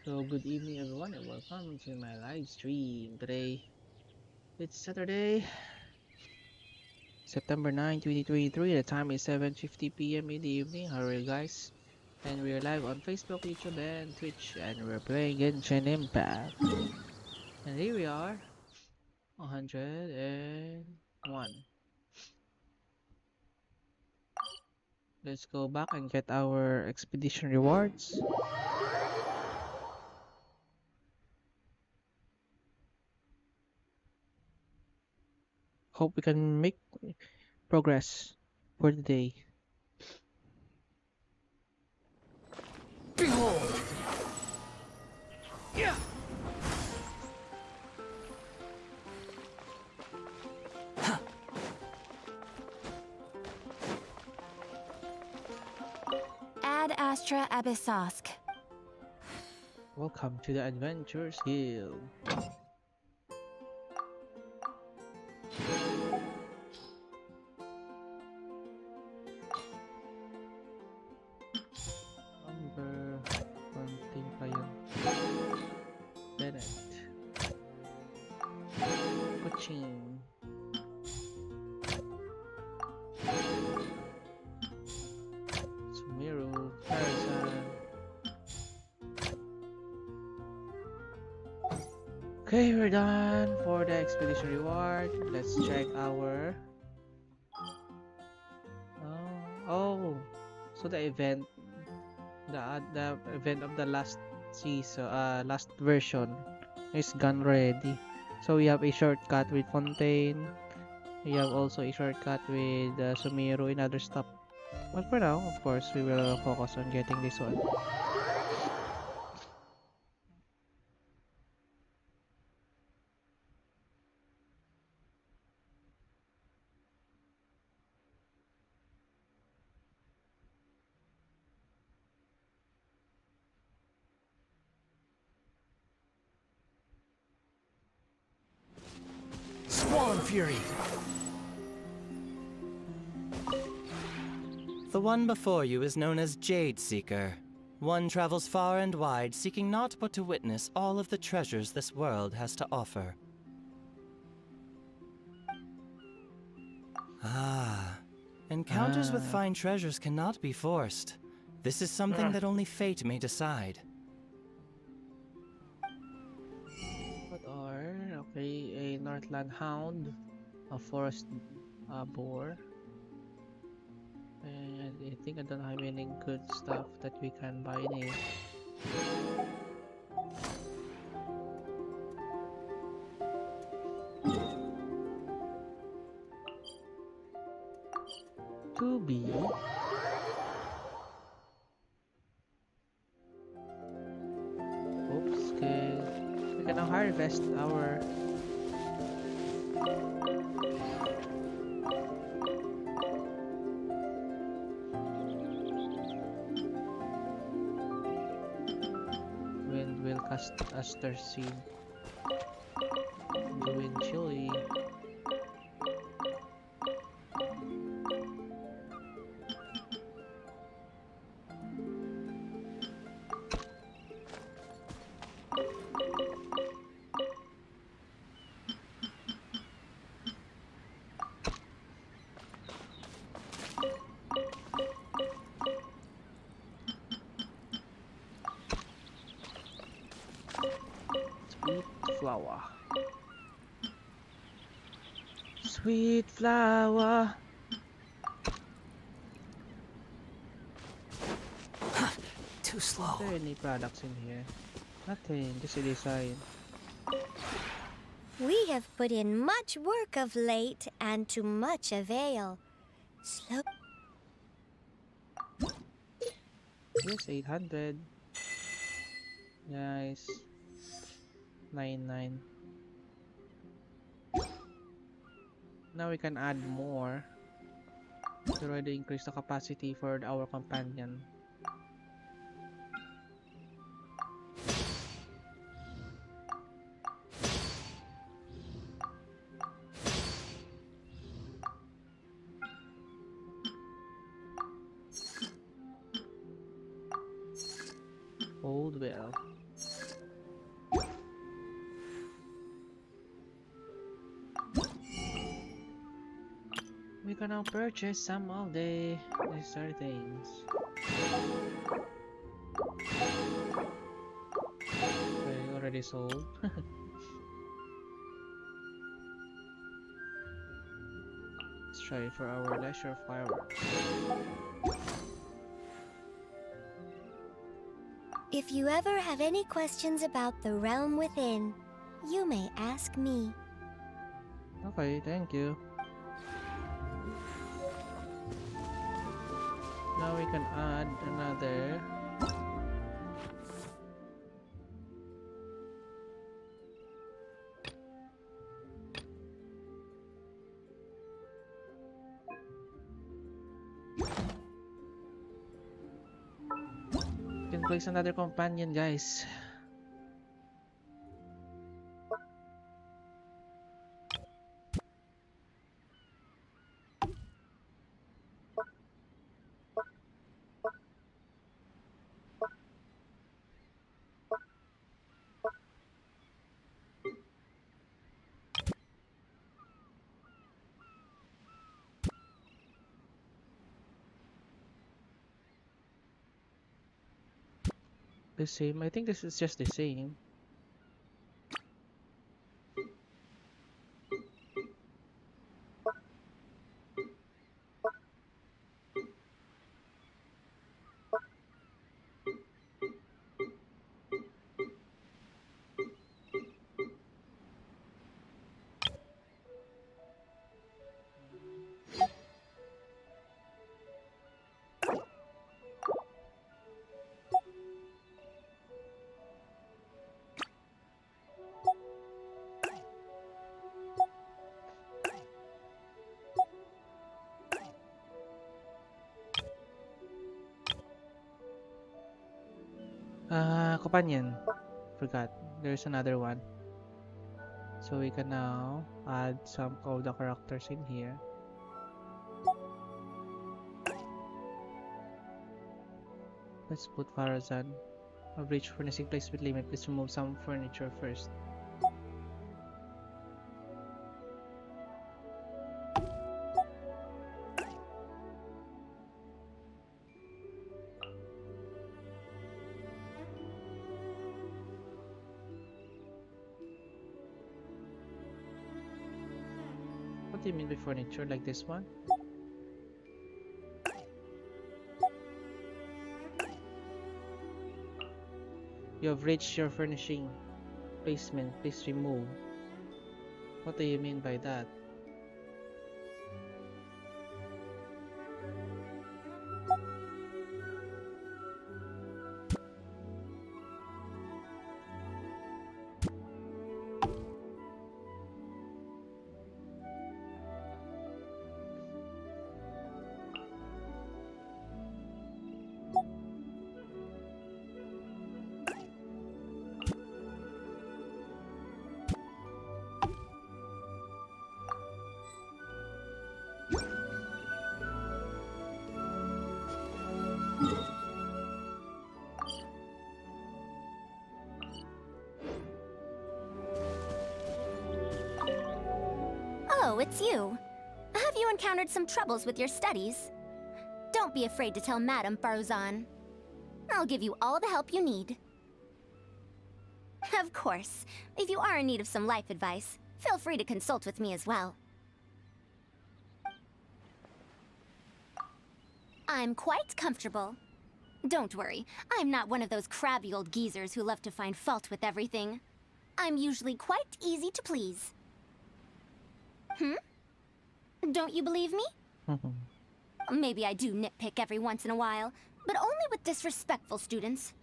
So good evening everyone and welcome to my live stream. Today it's Saturday, September 9, 2023. The time is 7:50 p.m. in the evening. How are you guys? And we're live on Facebook, YouTube, and Twitch, and we're playing Genshin Impact. And here we are, 101. Let's go back and get our expedition rewards. Hope we can make progress for the day. Behold! Yeah. Ad Astra Abyssosk. Welcome to the Adventures Guild. Number konting pa yun. Bennett. Kuching. Sumeru. Tarzan. Okay, we're done for the expedition reward. Let's check our... Oh, so the event, the event of the last season, last version is gone already. So we have a shortcut with Fontaine. We have also a shortcut with Sumeru and other stuff. But for now, of course, we will focus on getting this one. Swan Fury! The one before you is known as Jade Seeker. One travels far and wide, seeking naught but to witness all of the treasures this world has to offer. Encounters with fine treasures cannot be forced. This is something that only fate may decide. What are, okay, a Northland Hound, a Forest Boar, and I think I don't have any good stuff that we can buy in here. To be oops, okay. We can now harvest our wind will cast aster seed. Doing chili. Sweet flower. Sweet flower. Too slow. Are there any products in here? Nothing, just a design. We have put in much work of late, and to much avail. Slow. Yes, 800. Nice. 99. Now we can add more to already increase the capacity for our companion. Old well. We can now purchase some all day. These are things. Okay, already sold. Let's try for our leisure fireworks. If you ever have any questions about the realm within, you may ask me. Okay, thank you. Now we can add another. We can place another companion, guys. The same. I think this is just the same. Companion. Forgot. There's another one. So we can now add some of the characters in here. Let's put Farazan. I've reached furnishing place with limit. Please remove some furniture first. What do you mean by furniture? Like this one? You have reached your furnishing placement. Please remove. What do you mean by that? Oh, it's you. Have you encountered some troubles with your studies? Don't be afraid to tell Madame Farazan. I'll give you all the help you need. Of course, if you are in need of some life advice, feel free to consult with me as well. I'm quite comfortable. Don't worry, I'm not one of those crabby old geezers who love to find fault with everything. I'm usually quite easy to please. Don't you believe me? Maybe I do nitpick every once in a while, but only with disrespectful students.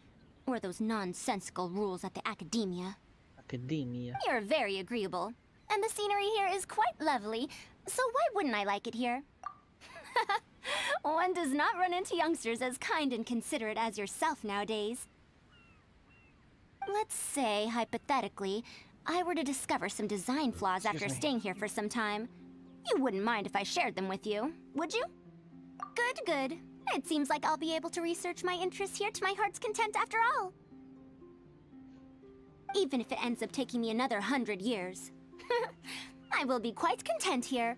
Or those nonsensical rules at the academia. Academia. You're very agreeable, and the scenery here is quite lovely, so why wouldn't I like it here? One does not run into youngsters as kind and considerate as yourself nowadays. Let's say, hypothetically, I were to discover some design flaws after staying here for some time. You wouldn't mind if I shared them with you, would you? Good, good. It seems like I'll be able to research my interests here to my heart's content after all. Even if it ends up taking me another 100 years. I will be quite content here.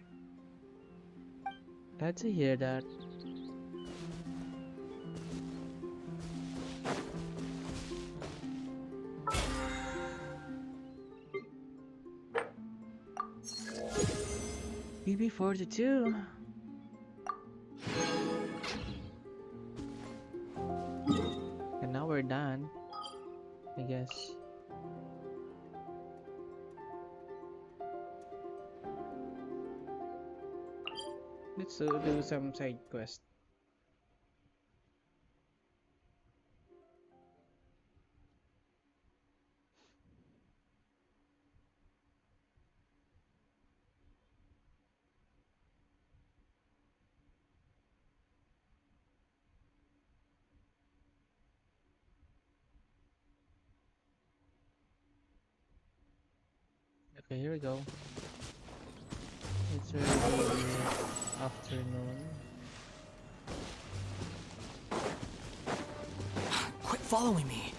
Glad to hear that. BB42. And now we're done, I guess. Let's do some side quest. Okay, here we go. It's already afternoon. Quit following me.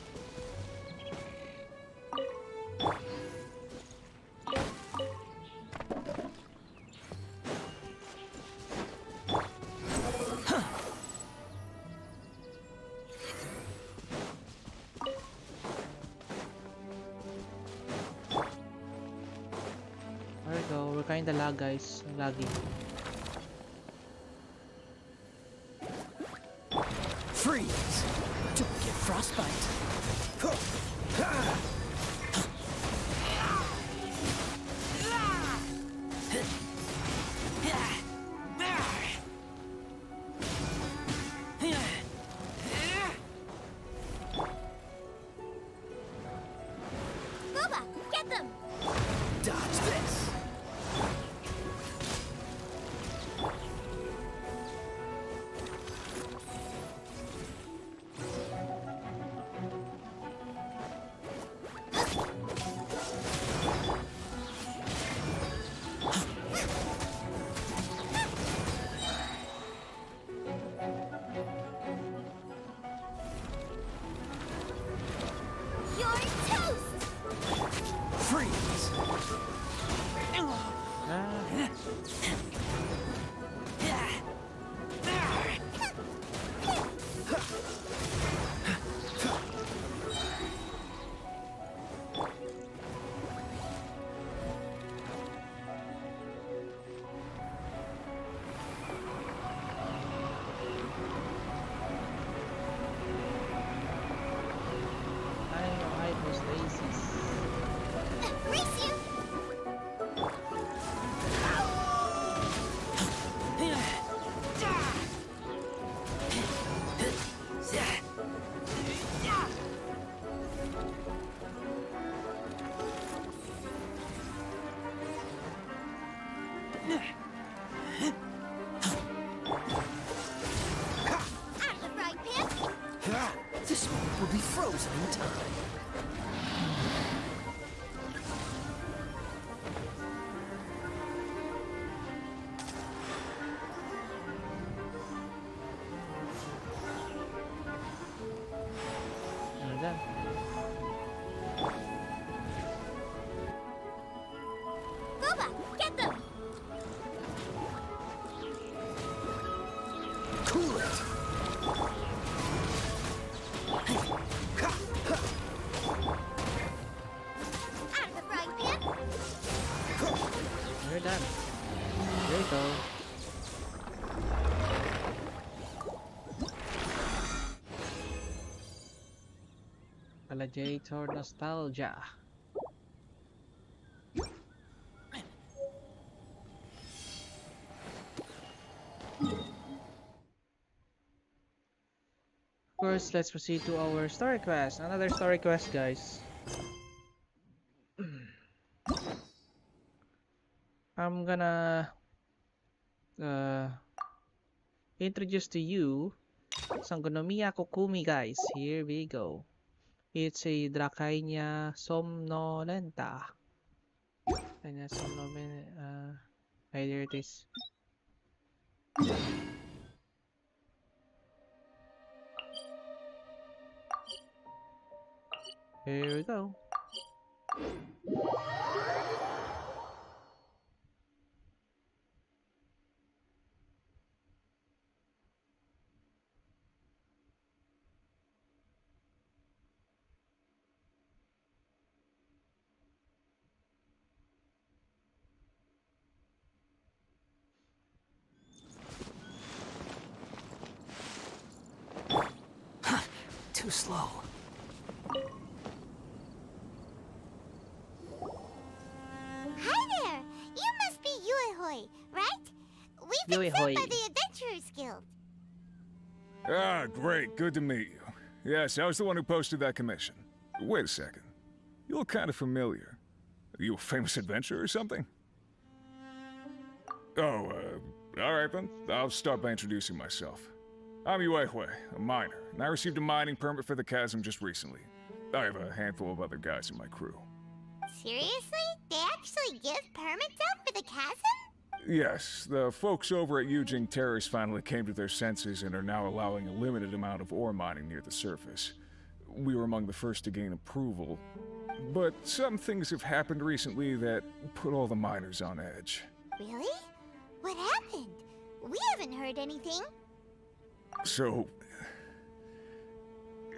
There we go. We're kinda lag, guys. Laggy. Freeze! Don't get frostbite. Booba, get them! Dodge this! You're toast! Freeze! Ah, I was lazy. Race you! Out of the frying pan! This one will be frozen in time. We're done. Booba, get them! Cool it! Out of the frying pan! We're done. There you go. Gladiator nostalgia. Of course, let's proceed to our story quest. Another story quest, guys. I'm gonna introduce to you Sangonomiya Kokumi, guys. Here we go. It's a Dracaena somnolenta. Dracaena somnolenta. There it is. Here we go. too slow. Hi there! You must be Yuehoi, right? We've been Yuehoi. sent by the Adventurers Guild. Ah, great. Good to meet you. Yes, I was the one who posted that commission. Wait a second. You look kind of familiar. Are you a famous adventurer or something? Oh, alright then. I'll start by introducing myself. I'm Yuehoi, a miner, and I received a mining permit for the chasm just recently. I have a handful of other guys in my crew. Seriously? They actually give permits out for the chasm? Yes, the folks over at Yujing Terrace finally came to their senses and are now allowing a limited amount of ore mining near the surface. We were among the first to gain approval, but some things have happened recently that put all the miners on edge. Really? What happened? We haven't heard anything. So,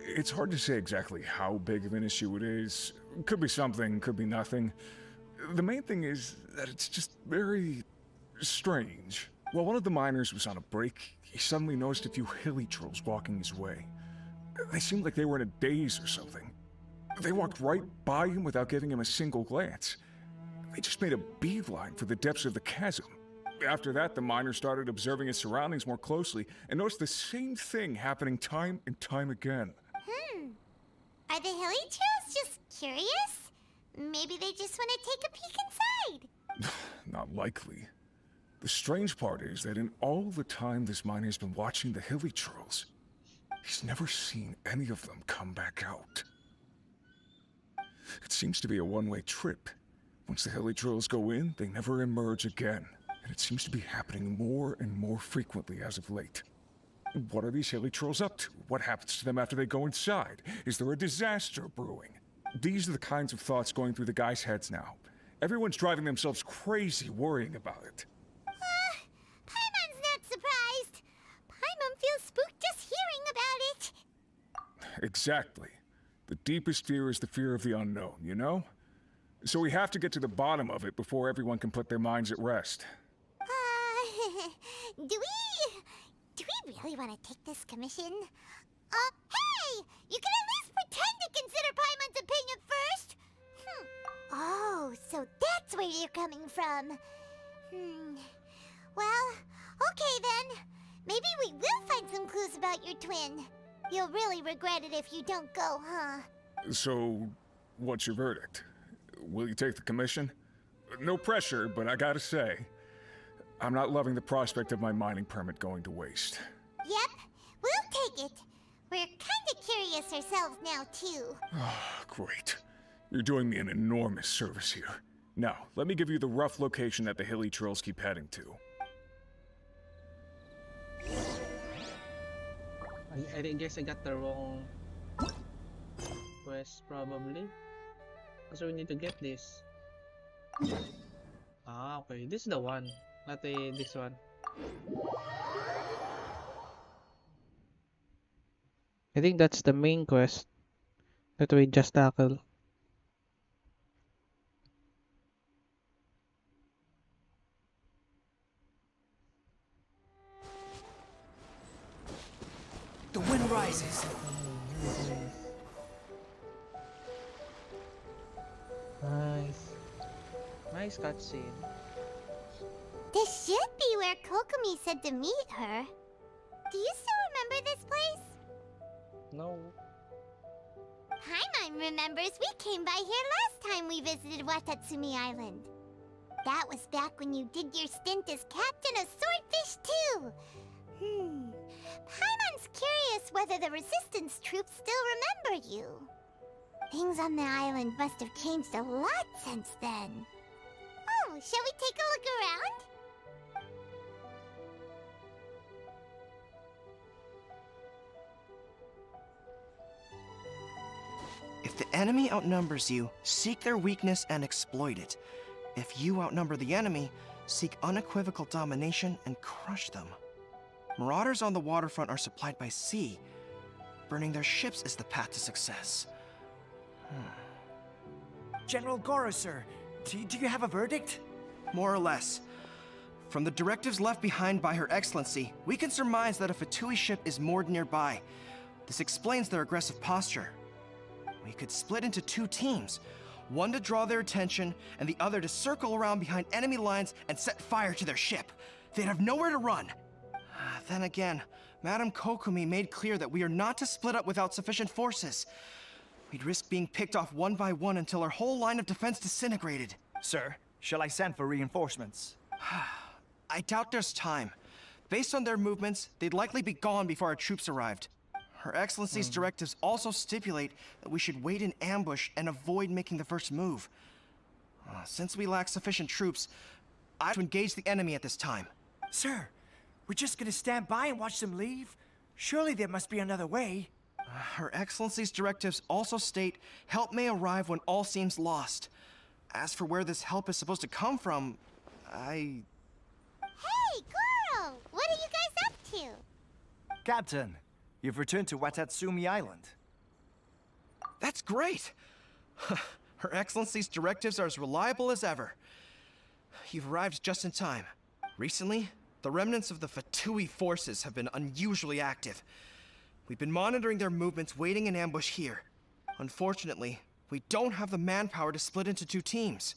it's hard to say exactly how big of an issue it is. Could be something, could be nothing. The main thing is that it's just very strange. While one of the miners was on a break, he suddenly noticed a few hilly trolls walking his way. They seemed like they were in a daze or something. They walked right by him without giving him a single glance. They just made a beeline for the depths of the chasm. After that, the miner started observing his surroundings more closely and noticed the same thing happening time and time again. Are the hilly trolls just curious? Maybe they just want to take a peek inside. Not likely. The strange part is that in all the time this miner's been watching the hilly trolls, he's never seen any of them come back out. It seems to be a one-way trip. Once the hilly trolls go in, they never emerge again. And it seems to be happening more and more frequently as of late. What are these hilly trolls up to? What happens to them after they go inside? Is there a disaster brewing? These are the kinds of thoughts going through the guys' heads now. Everyone's driving themselves crazy worrying about it. Paimon's not surprised. Paimon feels spooked just hearing about it. Exactly. The deepest fear is the fear of the unknown, you know? So we have to get to the bottom of it before everyone can put their minds at rest. Do we really want to take this commission? Hey! You can at least pretend to consider Paimon's opinion first! Oh, so that's where you're coming from. Well, okay then. Maybe we will find some clues about your twin. You'll really regret it if you don't go, huh? So, what's your verdict? Will you take the commission? No pressure, but I gotta say, I'm not loving the prospect of my mining permit going to waste. Yep, we'll take it. We're kinda curious ourselves now, too. Great. You're doing me an enormous service here. Now, let me give you the rough location that the hilly trolls keep heading to. I guess I got the wrong quest probably. So we need to get this. Ah, okay. This is the one. Not this one. I think that's the main quest that we just tackled. The wind rises. Nice. Nice cutscene. This should be where Kokomi said to meet her. Do you still remember this place? No. Paimon remembers we came by here last time we visited Watatsumi Island. That was back when you did your stint as captain of Swordfish too. Paimon's curious whether the resistance troops still remember you. Things on the island must have changed a lot since then. Oh, shall we take a look around? If the enemy outnumbers you, seek their weakness and exploit it. If you outnumber the enemy, seek unequivocal domination and crush them. Marauders on the waterfront are supplied by sea. Burning their ships is the path to success. General Goro, sir, do you have a verdict? More or less. From the directives left behind by Her Excellency, we can surmise that a Fatui ship is moored nearby. This explains their aggressive posture. We could split into two teams, one to draw their attention, and the other to circle around behind enemy lines and set fire to their ship. They'd have nowhere to run. Then again, Madame Kokumi made clear that we are not to split up without sufficient forces. We'd risk being picked off one by one until our whole line of defense disintegrated. Sir, shall I send for reinforcements? I doubt there's time. Based on their movements, they'd likely be gone before our troops arrived. Her Excellency's directives also stipulate that we should wait in ambush and avoid making the first move. Since we lack sufficient troops, I'd engage the enemy at this time. Sir, we're just gonna stand by and watch them leave? Surely there must be another way. Her Excellency's directives also state help may arrive when all seems lost. As for where this help is supposed to come from, Hey, girl! What are you guys up to? Captain, you've returned to Watatsumi Island. That's great! Her Excellency's directives are as reliable as ever. You've arrived just in time. Recently, the remnants of the Fatui forces have been unusually active. We've been monitoring their movements, waiting in ambush here. Unfortunately, we don't have the manpower to split into two teams.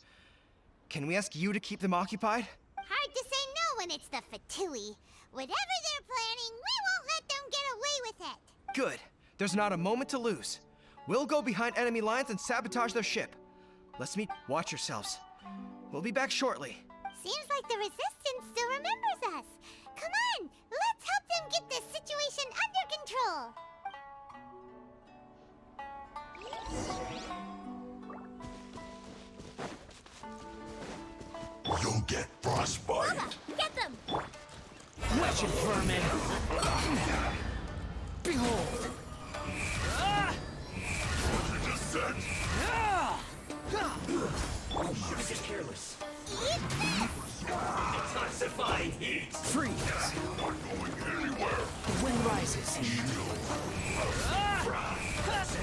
Can we ask you to keep them occupied? Hard to say no when it's the Fatui. Whatever they're planning, we won't let them get away with it. Good. There's not a moment to lose. We'll go behind enemy lines and sabotage their ship. Let's meet. Watch yourselves. We'll be back shortly. Seems like the Resistance still remembers us. Come on, let's help them get this situation under control. You'll get frostbite. Mama, get them! Wretched vermin! Behold! Descent. This is careless. Eat this! Intensifying heat! Freeze! Not going anywhere. The wind rises.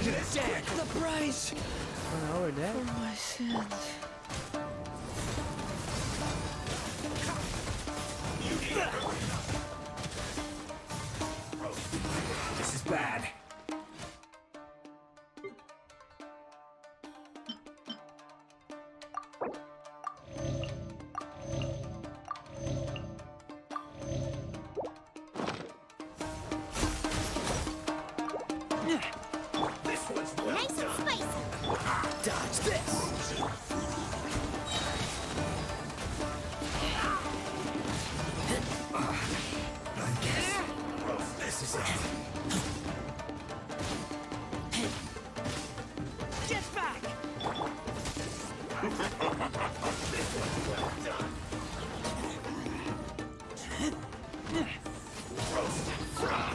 You're dead! The price Oh no, we're dead. for my sins. This is bad. This one's well Nice and done. spicy. Dodge this. This is it. Get back! This one's well done. Roast and fry.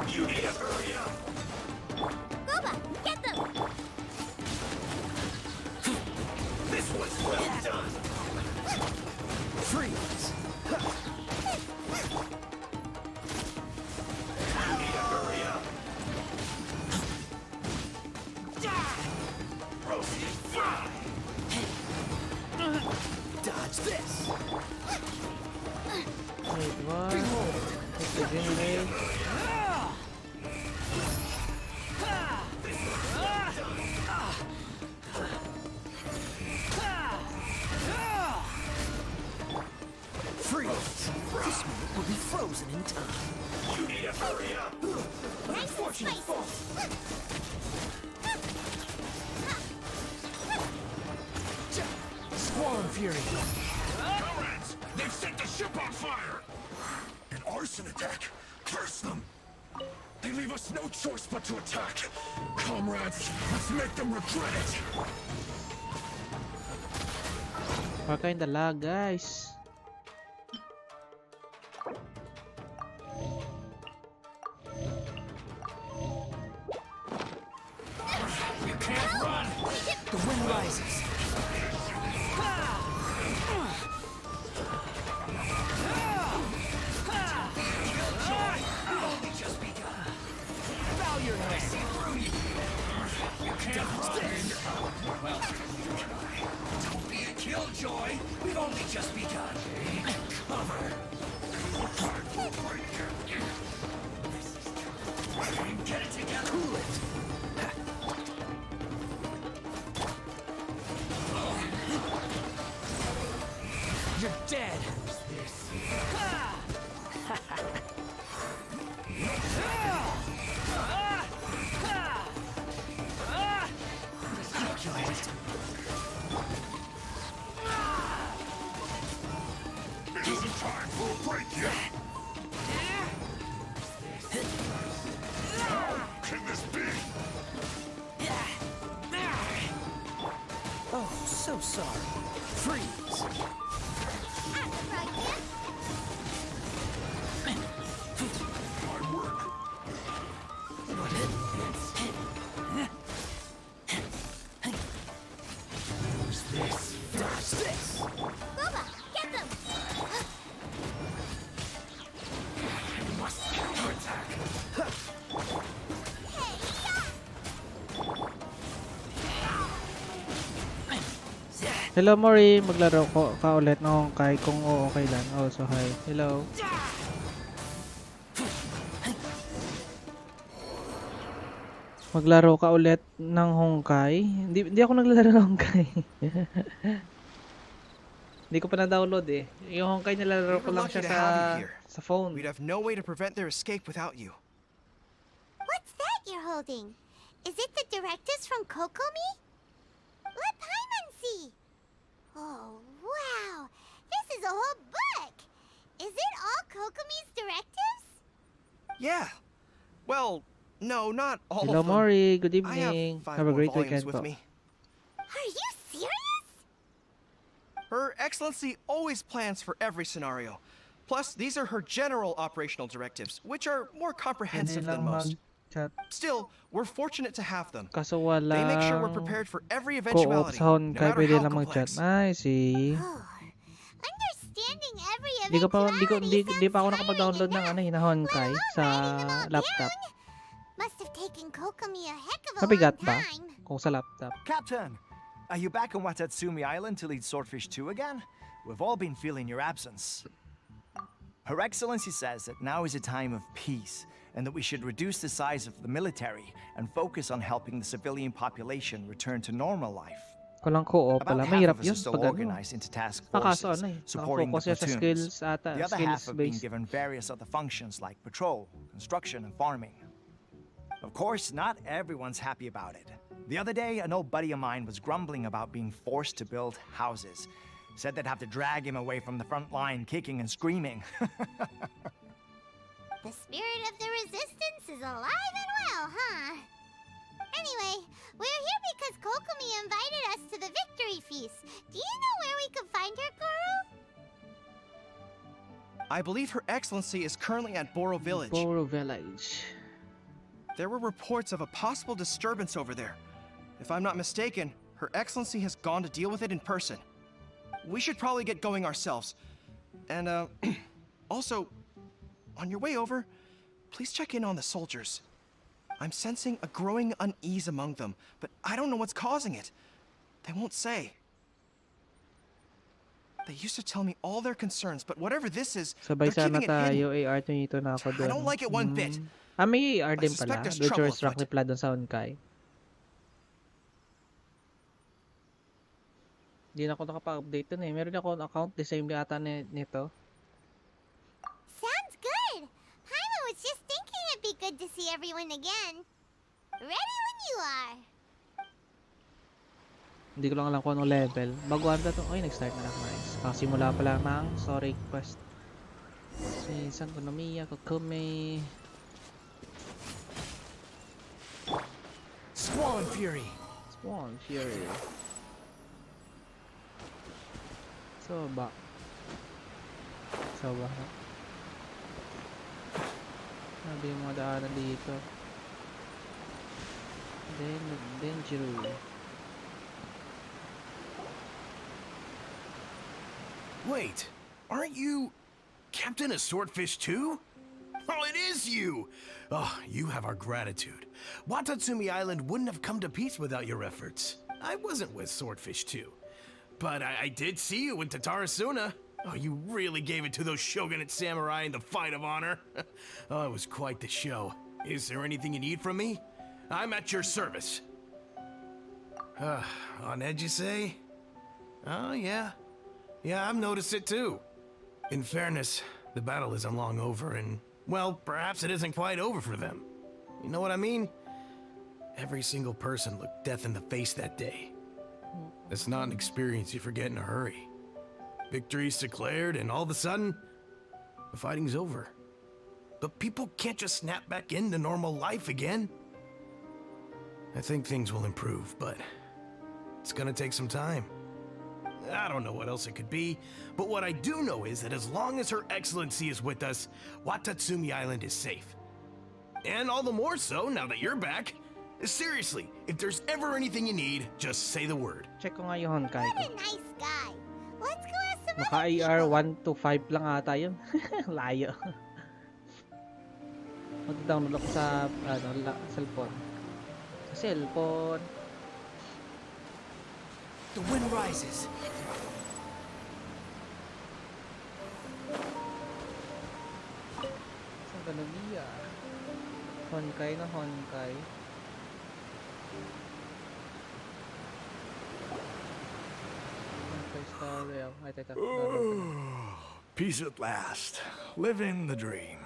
You need to hurry up. Boba, get them! This one's well done. Freeze. You need to hurry up. Roast and fry. Dodge this. Wait, what? Behold. Take the grenade. Freeze. This moment will be frozen in time. You need to hurry up. Nice and Unfortunate spicy. fall. Squall Fury. Comrades, they've set the ship on fire. An arson attack. Curse them. They leave us no choice but to attack. Comrades, let's make them regret it. We're kinda lag, guys. You can't run. The wind rises. Only just begun. Bow your head. You can't run. You're dead. Calculate. It isn't time for a break yet. How can this be? Oh, so sorry. Freeze. My work. Who's this? Dodge this. Booba, get them! I must counterattack. Hello, Mori. Maglaro ko ka ulit ng Honkai kung oo, okay lang. Oh, so hi. Hello. Maglaro ka ulit ng Honkai? Hindi ako naglalaro ng Honkai. Hindi ko pa na-download eh. Yung Honkai nilalaro ko lang siya sa phone. We'd have no way to prevent their escape without you. What's that you're holding? Is it the directives from Kokomi? Let Paimon see. Oh, wow. This is a whole book. Is it all Kokomi's directives? Yeah. Well, no, not all Hello, of them. Mori. Good I have evening. 5 Have a more great volumes weekend with po. me. Are you serious? Her Excellency always plans for every scenario. Plus, these are her general operational directives, which are more comprehensive than most. Chat. Still, we're fortunate to have them. Kaso They make sure we're walang prepared for every co-op eventuality, sa no Honkai. matter Pwede how lang mag-chat. complex. I see. Oh, understanding every Hindi ko pa eventuality pa ako sounds nakapag-download ng tiring na enough, Honkai let alone sa writing them all laptop. down. Must have taken Kokomi a heck of a Mabigat long ba time. kung sa laptop? Captain, are you back on Watatsumi Island to lead Swordfish 2 again? We've all been feeling your absence. Her Excellency says that now is a time of peace, and that we should reduce the size of the military and focus on helping the civilian population return to normal life. Walang co-op About pala. half Mahirap of us yun are still pag ano. organized into task Kaso forces, ano eh. supporting the Nakafocus siya sa platoons. skills ata. The other half Skills have been based. given various other functions like patrol, construction, and farming. Of course, not everyone's happy about it. The other day, an old buddy of mine was grumbling about being forced to build houses. Said they'd have to drag him away from the front line, kicking and screaming. The spirit of the resistance is alive and well, huh? Anyway, we're here because Kokomi invited us to the victory feast. Do you know where we can find her, Guru? I believe Her Excellency is currently at Boro Village. Boro Village. There were reports of a possible disturbance over there. If I'm not mistaken, Her Excellency has gone to deal with it in person. We should probably get going ourselves. And, also, on your way over, please check in on the soldiers. I'm sensing a growing unease among them, but I don't know what's causing it. They won't say. They used to tell me all their concerns, but whatever this is, Sabay they're sana keeping it hidden. tayo. AR-22 na ako doon. I don't like it one bit. May AR din suspect pala. there's Adventure trouble Struck afoot. ni Pla doon sa Honkai. Hindi na ako nakapa-update dun eh. Meron ako account. The same ata nito. Sounds good. Paimon was just thinking it'd be good to see everyone again. Ready when you are. Hindi ko lang alam kung anong level. Baguhan na to. Ay, nag-start na lang. Nice. Simula pa lang ng story quest. Season, Konomiya, Kokomi. Squall and Fury. Spawn, Fury. So ba? Sabi yung mga daanan dito. Dangerous. Wait, aren't you Captain of Swordfish too? Oh, it is you! Oh, you have our gratitude. Watatsumi Island wouldn't have come to peace without your efforts. I wasn't with Swordfish 2. But I did see you in Tatarasuna. Oh, you really gave it to those shogunate samurai in the fight of honor. Oh, it was quite the show. Is there anything you need from me? I'm at your service. On edge, you say? Oh, yeah. Yeah, I've noticed it too. In fairness, the battle isn't long over, and, well, perhaps it isn't quite over for them. You know what I mean? Every single person looked death in the face that day. It's not an experience you forget in a hurry. Victory's declared, and all of a sudden, the fighting's over. But people can't just snap back into normal life again. I think things will improve, but it's gonna take some time. I don't know what else it could be, but what I do know is that as long as Her Excellency is with us, Watatsumi Island is safe. And all the more so now that you're back. Seriously, if there's ever anything you need, just say the word. Check ko nga yung Honkai What ko. a nice guy. Let's go ask some Maka other IR people. 1 to 5 lang ata yun. Layo. Mag-download ako sa cellphone. Sa cellphone. The wind rises. Saan ka namiya? Honkai na Honkai. Honkai Star Rail. Ay, teka. Peace at last. Living the dream.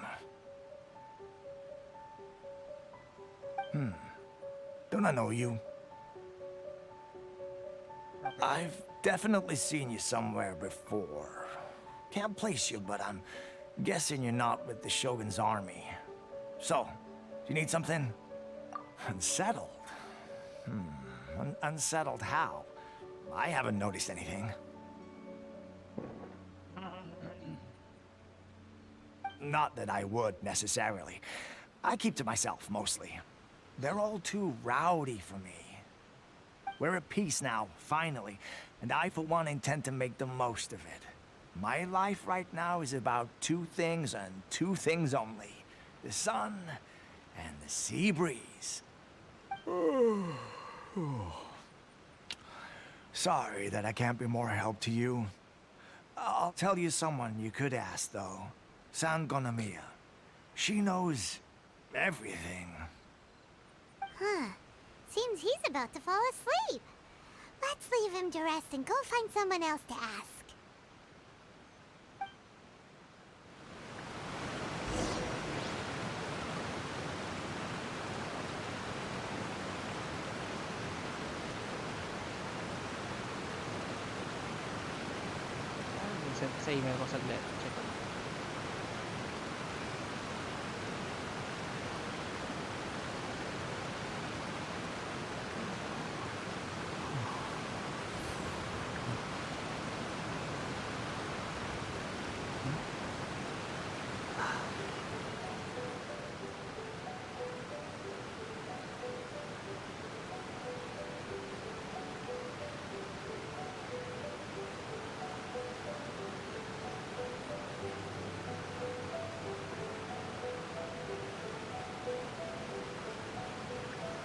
Don't I know you? I've definitely seen you somewhere before. Can't place you, but I'm guessing you're not with the Shogun's army. So, do you need something? Unsettled? Unsettled how? I haven't noticed anything. Not that I would, necessarily. I keep to myself, mostly. They're all too rowdy for me. We're at peace now, finally, and I, for one, intend to make the most of it. My life right now is about two things and two things only. The sun and the sea breeze. Sorry that I can't be more help to you. I'll tell you someone you could ask, though. San Gonamiya. She knows everything. Huh. Seems he's about to fall asleep. Let's leave him to rest and go find someone else to ask. Sa email ko saglit. Check ko.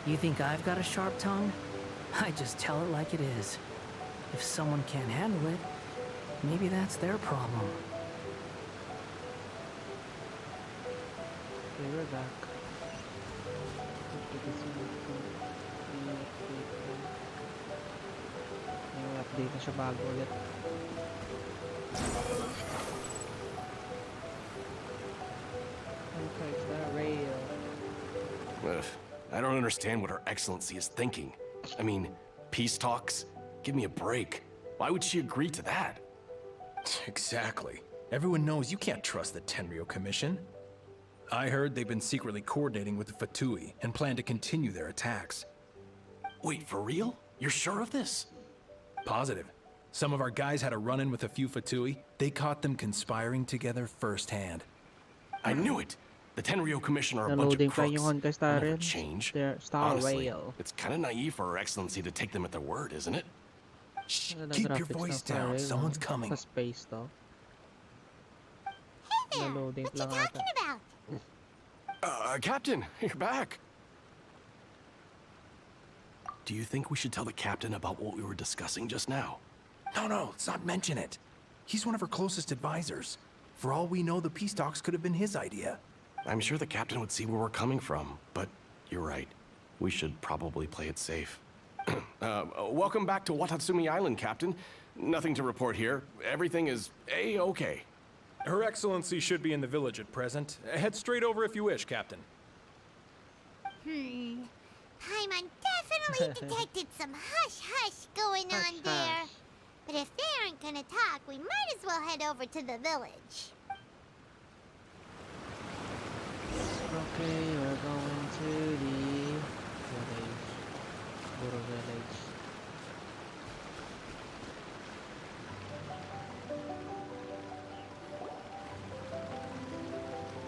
You think I've got a sharp tongue? I just tell it like it is. If someone can't handle it, maybe that's their problem. Okay, we're back. May update na siya bago ulit. Okay, it's that rail. Ugh, I don't understand what Her Excellency is thinking. I mean, peace talks? Give me a break. Why would she agree to that? Exactly. Everyone knows you can't trust the Tenryo Commission. I heard they've been secretly coordinating with the Fatui and plan to continue their attacks. Wait, for real? You're sure of this? Positive. Some of our guys had a run-in with a few Fatui. They caught them conspiring together firsthand. I knew it! The Tenryo Commission are a bunch Downloading of pa crooks. yung Honkai Star They'll never Rail. change. Their Star Honestly, Rail. it's kind of naive for Her Excellency to take them at their word, isn't it? Shh, Ano na keep your graphics voice ng Star down. Rail, Someone's no? coming. Sa space to. Hey there! Downloading What you lang ata. talking about? Captain, you're back. Do you think we should tell the captain about what we were discussing just now? No, let's not mention it. He's one of her closest advisors. For all we know, the peace talks could have been his idea. I'm sure the captain would see where we're coming from, but you're right. We should probably play it safe. Welcome back to Watatsumi Island, Captain. Nothing to report here. Everything is A-okay. Her Excellency should be in the village at present. Head straight over if you wish, Captain. Paimon definitely detected some hush-hush going on there. But if they aren't gonna talk, we might as well head over to the village. Okay, we're going to the village. Guru village.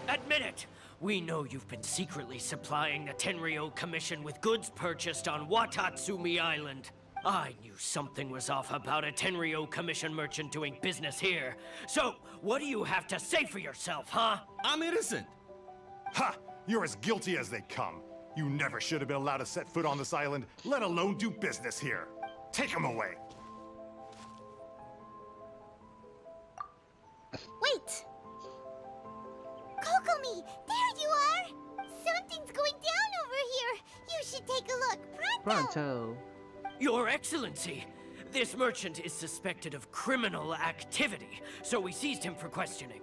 Admit it! We know you've been secretly supplying the Tenryou Commission with goods purchased on Watatsumi Island. I knew something was off about a Tenryou Commission merchant doing business here. So, what do you have to say for yourself, huh? I'm innocent! Ha! You're as guilty as they come. You never should have been allowed to set foot on this island, let alone do business here. Take him away. Wait! Kokomi, there you are! Something's going down over here. You should take a look. Pronto! Pronto. Your Excellency, this merchant is suspected of criminal activity, so we seized him for questioning.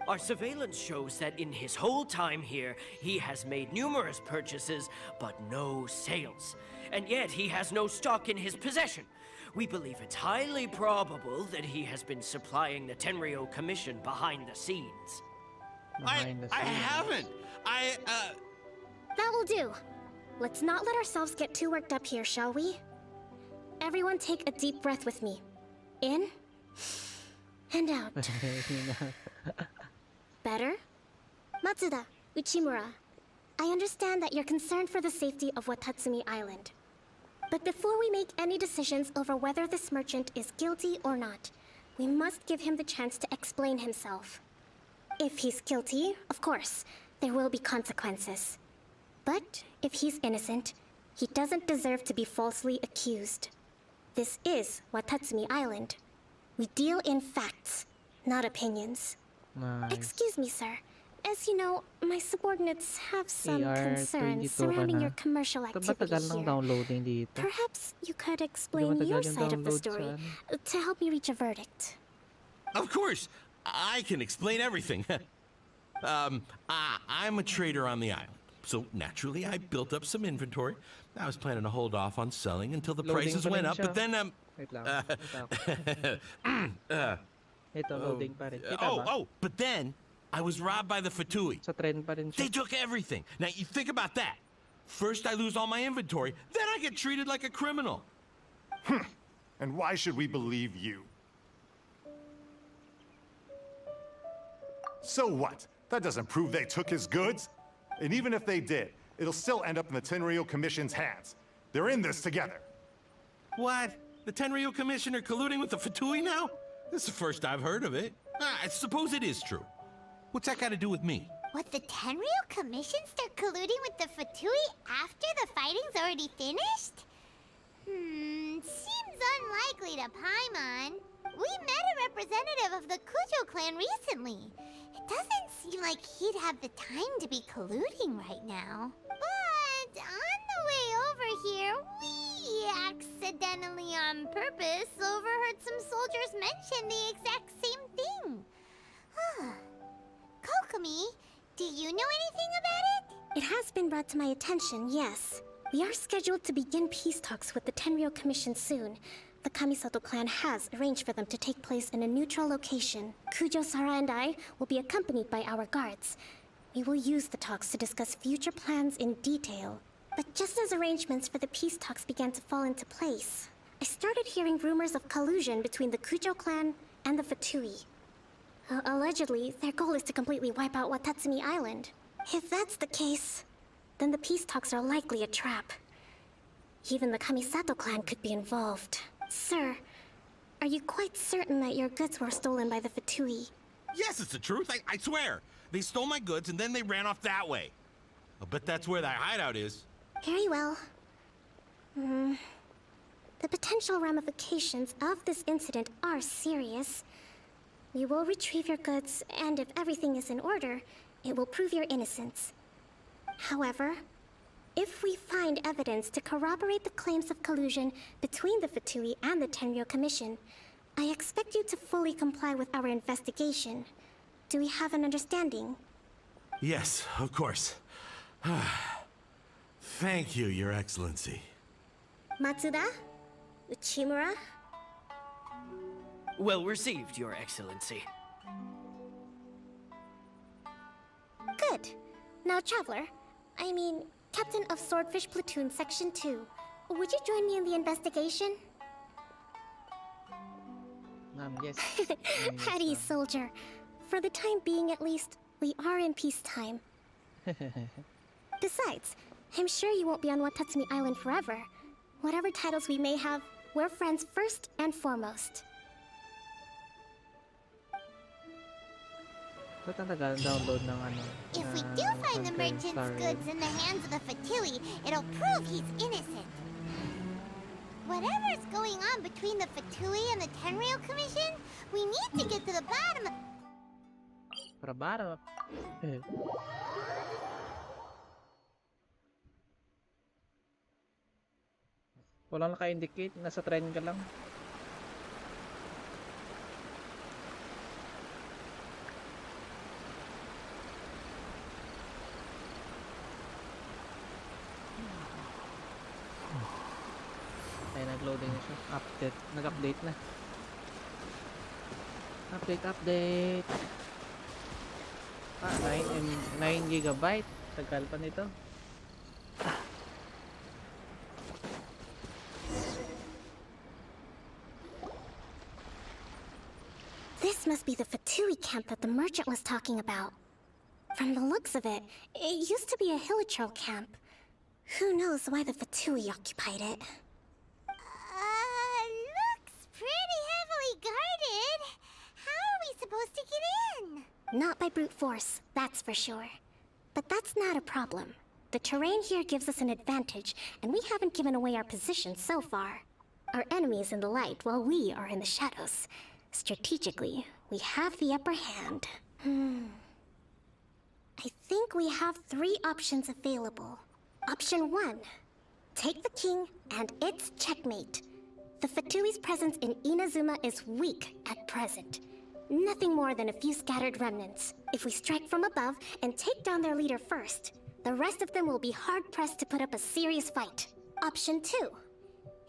Our surveillance shows that in his whole time here, he has made numerous purchases, but no sales. And yet he has no stock in his possession. We believe it's highly probable that he has been supplying the Tenryou Commission behind the scenes. I haven't! That will do. Let's not let ourselves get too worked up here, shall we? Everyone take a deep breath with me. In and out. Better? Matsuda, Uchimura, I understand that you're concerned for the safety of Watatsumi Island. But before we make any decisions over whether this merchant is guilty or not, we must give him the chance to explain himself. If he's guilty, of course, there will be consequences. But if he's innocent, he doesn't deserve to be falsely accused. This is Watatsumi Island. We deal in facts, not opinions. Nice. Excuse me, sir. As you know, my subordinates have some concerns 22 surrounding ka your na. commercial Ito activity matagal ng here. downloading dito. Perhaps you could Hindi explain matagal your yung side of the download story sa to help me reach a verdict. Of course, I can explain everything. I'm a trader on the island, so naturally I built up some inventory. I was planning to hold off on selling until the Loading prices pa went rin up, siya. but then Wait lang. Ito, loading pa rin. Kita ba? but then I was robbed by the Fatui. Sa trend pa rin siya. They took everything. Now you think about that. First I lose all my inventory, then I get treated like a criminal. And why should we believe you? So what? That doesn't prove they took his goods. And even if they did, it'll still end up in the Tenryou Commission's hands. They're in this together. What? The Tenryou Commissioner colluding with the Fatui now? This is the first I've heard of it. I suppose it is true. What's that got to do with me? What, the Tenryou Commission start colluding with the Fatui after the fighting's already finished? Seems unlikely to Paimon. We met a representative of the Kujo clan recently. It doesn't seem like he'd have the time to be colluding right now. But on the way over here, we accidentally on purpose overheard some soldiers mention the exact same thing. Kokomi, do you know anything about it? It has been brought to my attention, yes. We are scheduled to begin peace talks with the Tenryou Commission soon. The Kamisato clan has arranged for them to take place in a neutral location. Kujo, Sara, and I will be accompanied by our guards. We will use the talks to discuss future plans in detail. But just as arrangements for the peace talks began to fall into place, I started hearing rumors of collusion between the Kujo clan and the Fatui. Allegedly, their goal is to completely wipe out Watatsumi Island. If that's the case, then the peace talks are likely a trap. Even the Kamisato clan could be involved. Sir, are you quite certain that your goods were stolen by the Fatui? Yes, it's the truth. I swear. They stole my goods and then they ran off that way. I'll bet that's where that hideout is. Very well. The potential ramifications of this incident are serious. We will retrieve your goods, and if everything is in order, it will prove your innocence. However, If we find evidence to corroborate the claims of collusion between the Fatui and the Tenryo Commission, I expect you to fully comply with our investigation. Do we have an understanding? Yes, of course. Thank you, Your Excellency. Matsuda? Uchimura? Well received, Your Excellency. Good. Now, Traveler, Captain of Swordfish Platoon Section 2, would you join me in the investigation? Yes. At ease, soldier. For the time being, at least, we are in peacetime. Besides, I'm sure you won't be on Watatsumi Island forever. Whatever titles we may have, we're friends first and foremost. Ba't ang taga-download ng ano? If we do find the merchant's goods in the hands of the Fatui, it'll prove he's innocent. Whatever's going on between the Fatui and the Tenryo Commission, we need to get to the bottom of... Para. Walang naka-indicate, nasa trend ka lang. Ay, nag-loading na siya. Nag-update na. Update. 9 GB. Tagal pa nito. This must be the Fatui camp that the merchant was talking about. From the looks of it, it used to be a Hilichurl camp. Who knows why the Fatui occupied it? Looks pretty heavily guarded. How are we supposed to get in? Not by brute force, that's for sure. But that's not a problem. The terrain here gives us an advantage, and we haven't given away our position so far. Our enemy is in the light, while we are in the shadows. Strategically, we have the upper hand. I think we have 3 options available. Option 1. Take the king, and it's checkmate. The Fatui's presence in Inazuma is weak at present. Nothing more than a few scattered remnants. If we strike from above and take down their leader first, the rest of them will be hard-pressed to put up a serious fight. Option 2.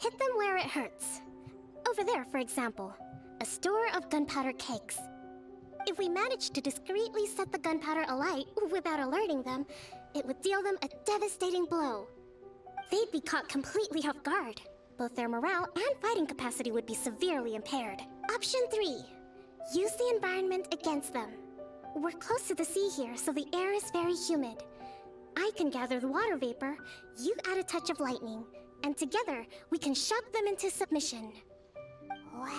Hit them where it hurts. Over there, for example. A store of gunpowder cakes. If we manage to discreetly set the gunpowder alight without alerting them, it would deal them a devastating blow. They'd be caught completely off guard. Both their morale and fighting capacity would be severely impaired. Option 3. Use the environment against them. We're close to the sea here, so the air is very humid. I can gather the water vapor, you add a touch of lightning, and together we can shock them into submission. Wow,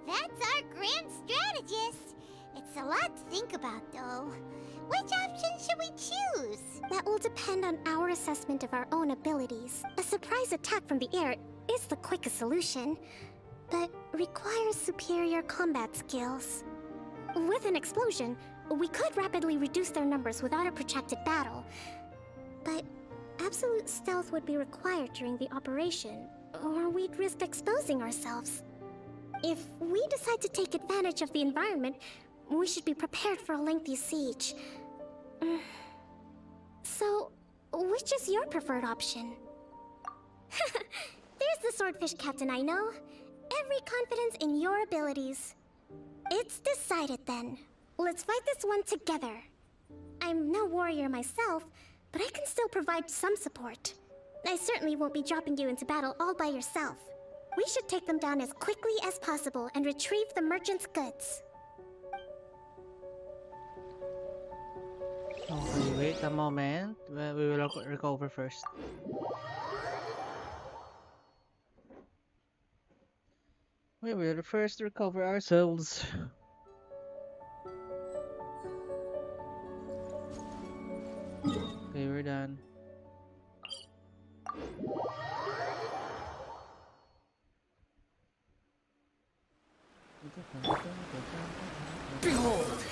that's our grand strategist. It's a lot to think about, though. Which option should we choose? That will depend on our assessment of our own abilities. A surprise attack from the air is the quickest solution, but requires superior combat skills. With an explosion, we could rapidly reduce their numbers without a protracted battle, but absolute stealth would be required during the operation, or we'd risk exposing ourselves. If we decide to take advantage of the environment, we should be prepared for a lengthy siege. So, which is your preferred option? There's the swordfish captain I know. Every confidence in your abilities. It's decided then. Let's fight this one together. I'm no warrior myself, but I can still provide some support. I certainly won't be dropping you into battle all by yourself. We should take them down as quickly as possible and retrieve the merchant's goods. Okay, wait a moment. We will recover first. We will first recover ourselves. Okay, we're done. Behold!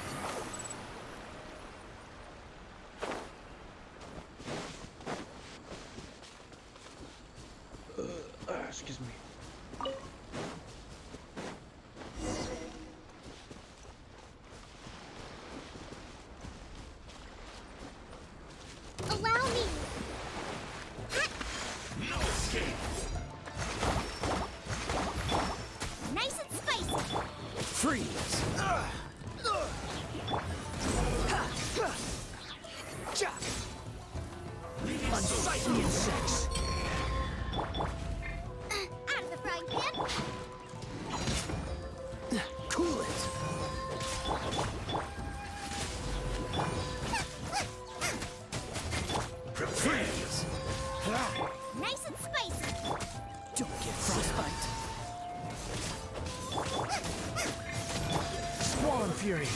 fury.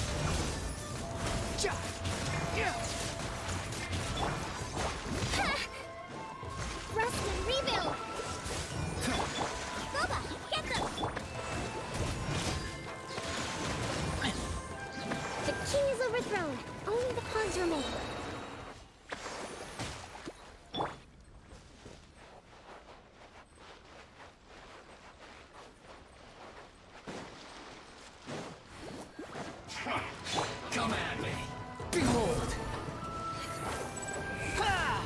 Ja! Yeah! Rustin, rebuild! Boba, get them! The king is overthrown. Only the pawns remain. Come at me. Behold. Ha!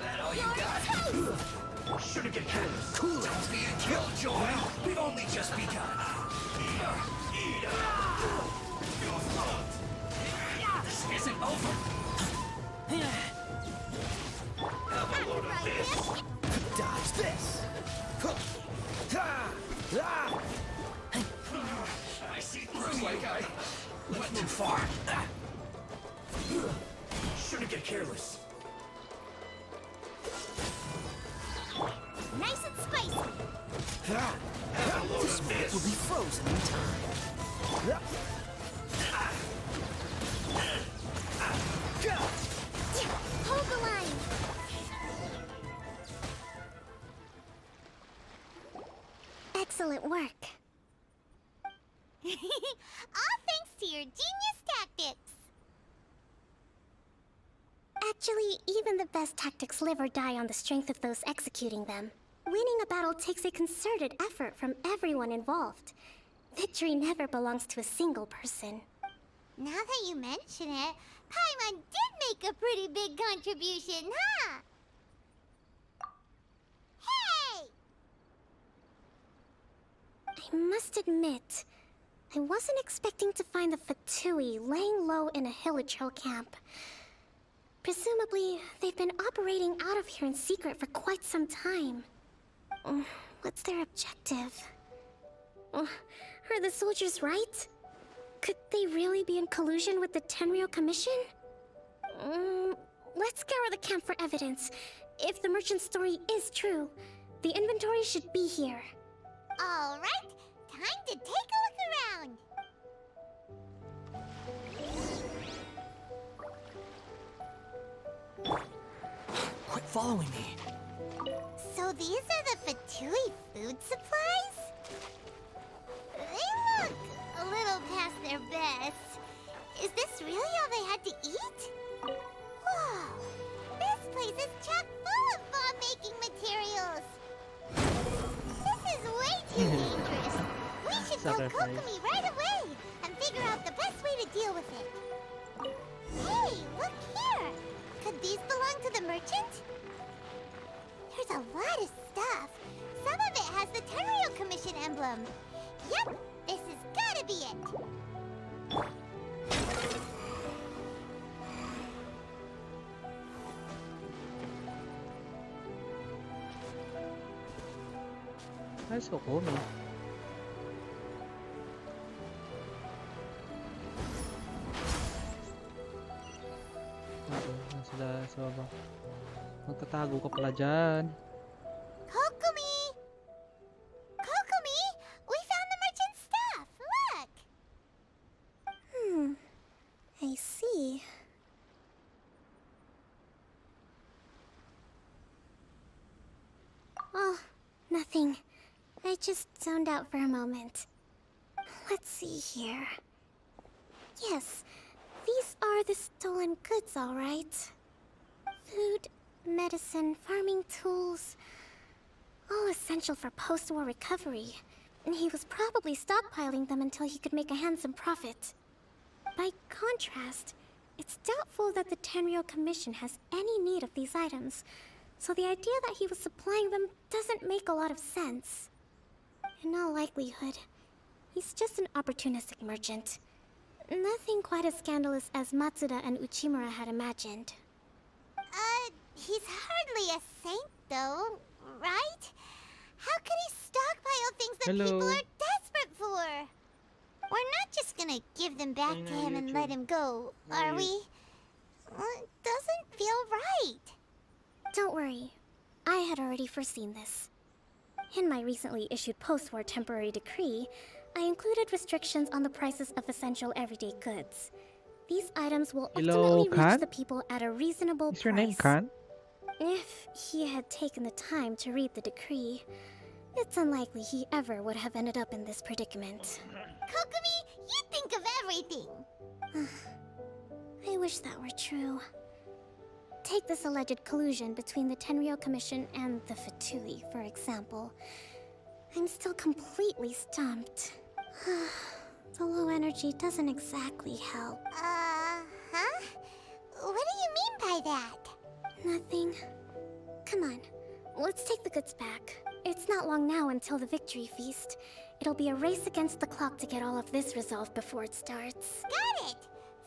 That all you got? Shouldn't get careless. Cool it. Don't be a killjoy. We've only just begun. This isn't over. Have a load of this. Dodge this. I see through like I went too far. Shouldn't get careless. Nice and spicy! Have a load of this. Will be frozen in time. Hold the line! Excellent work. All thanks to your genius tactics! Actually, even the best tactics live or die on the strength of those executing them. Winning a battle takes a concerted effort from everyone involved. Victory never belongs to a single person. Now that you mention it, Paimon did make a pretty big contribution, huh? Hey! I must admit, I wasn't expecting to find the Fatui laying low in a Hilichurl camp. Presumably, they've been operating out of here in secret for quite some time. What's their objective? Are the soldiers right? Could they really be in collusion with the Tenryou Commission? Let's scour the camp for evidence. If the merchant's story is true, the inventory should be here. All right, time to take a look around. Quit following me. So these are the Fatui food supplies? They look a little past their best. Is this really all they had to eat? Whoa! This place is chock full of bomb-making materials! This is way too dangerous! We should tell Kokomi right away and figure out the best way to deal with it. Hey, look here! Could these belong to the merchant? There's a lot of stuff. Some of it has the Tenryou Commission emblem. Yep, this has gotta be it. Ay, so cool, no? Sila sa baba. Magtatago ka pala dyan. Kokomi! Kokomi! We found the merchant's stuff! Look! I see. Oh, nothing. I just zoned out for a moment. Let's see here. Yes, these are the stolen goods, all right. Food, medicine, farming tools. All essential for post-war recovery. And he was probably stockpiling them until he could make a handsome profit. By contrast, it's doubtful that the Tenryou Commission has any need of these items, so the idea that he was supplying them doesn't make a lot of sense. In all likelihood, he's just an opportunistic merchant. Nothing quite as scandalous as Matsuda and Uchimura had imagined. He's hardly a saint, though, right? How could he stockpile things that people are desperate for? We're not just gonna give them back to him and let him go, are we? It doesn't feel right. Don't worry. I had already foreseen this. In my recently issued post-war temporary decree, I included restrictions on the prices of essential everyday goods. These items will Hello, ultimately reach Khan? the people at a reasonable Is your name price. Khan? If he had taken the time to read the decree, it's unlikely he ever would have ended up in this predicament. Kokomi, you think of everything. I wish that were true. Take this alleged collusion between the Tenryou Commission and the Fatui, for example. I'm still completely stumped. The low energy doesn't exactly help. Huh? What do you mean by that? Nothing. Come on, let's take the goods back. It's not long now until the victory feast. It'll be a race against the clock to get all of this resolved before it starts. Got it!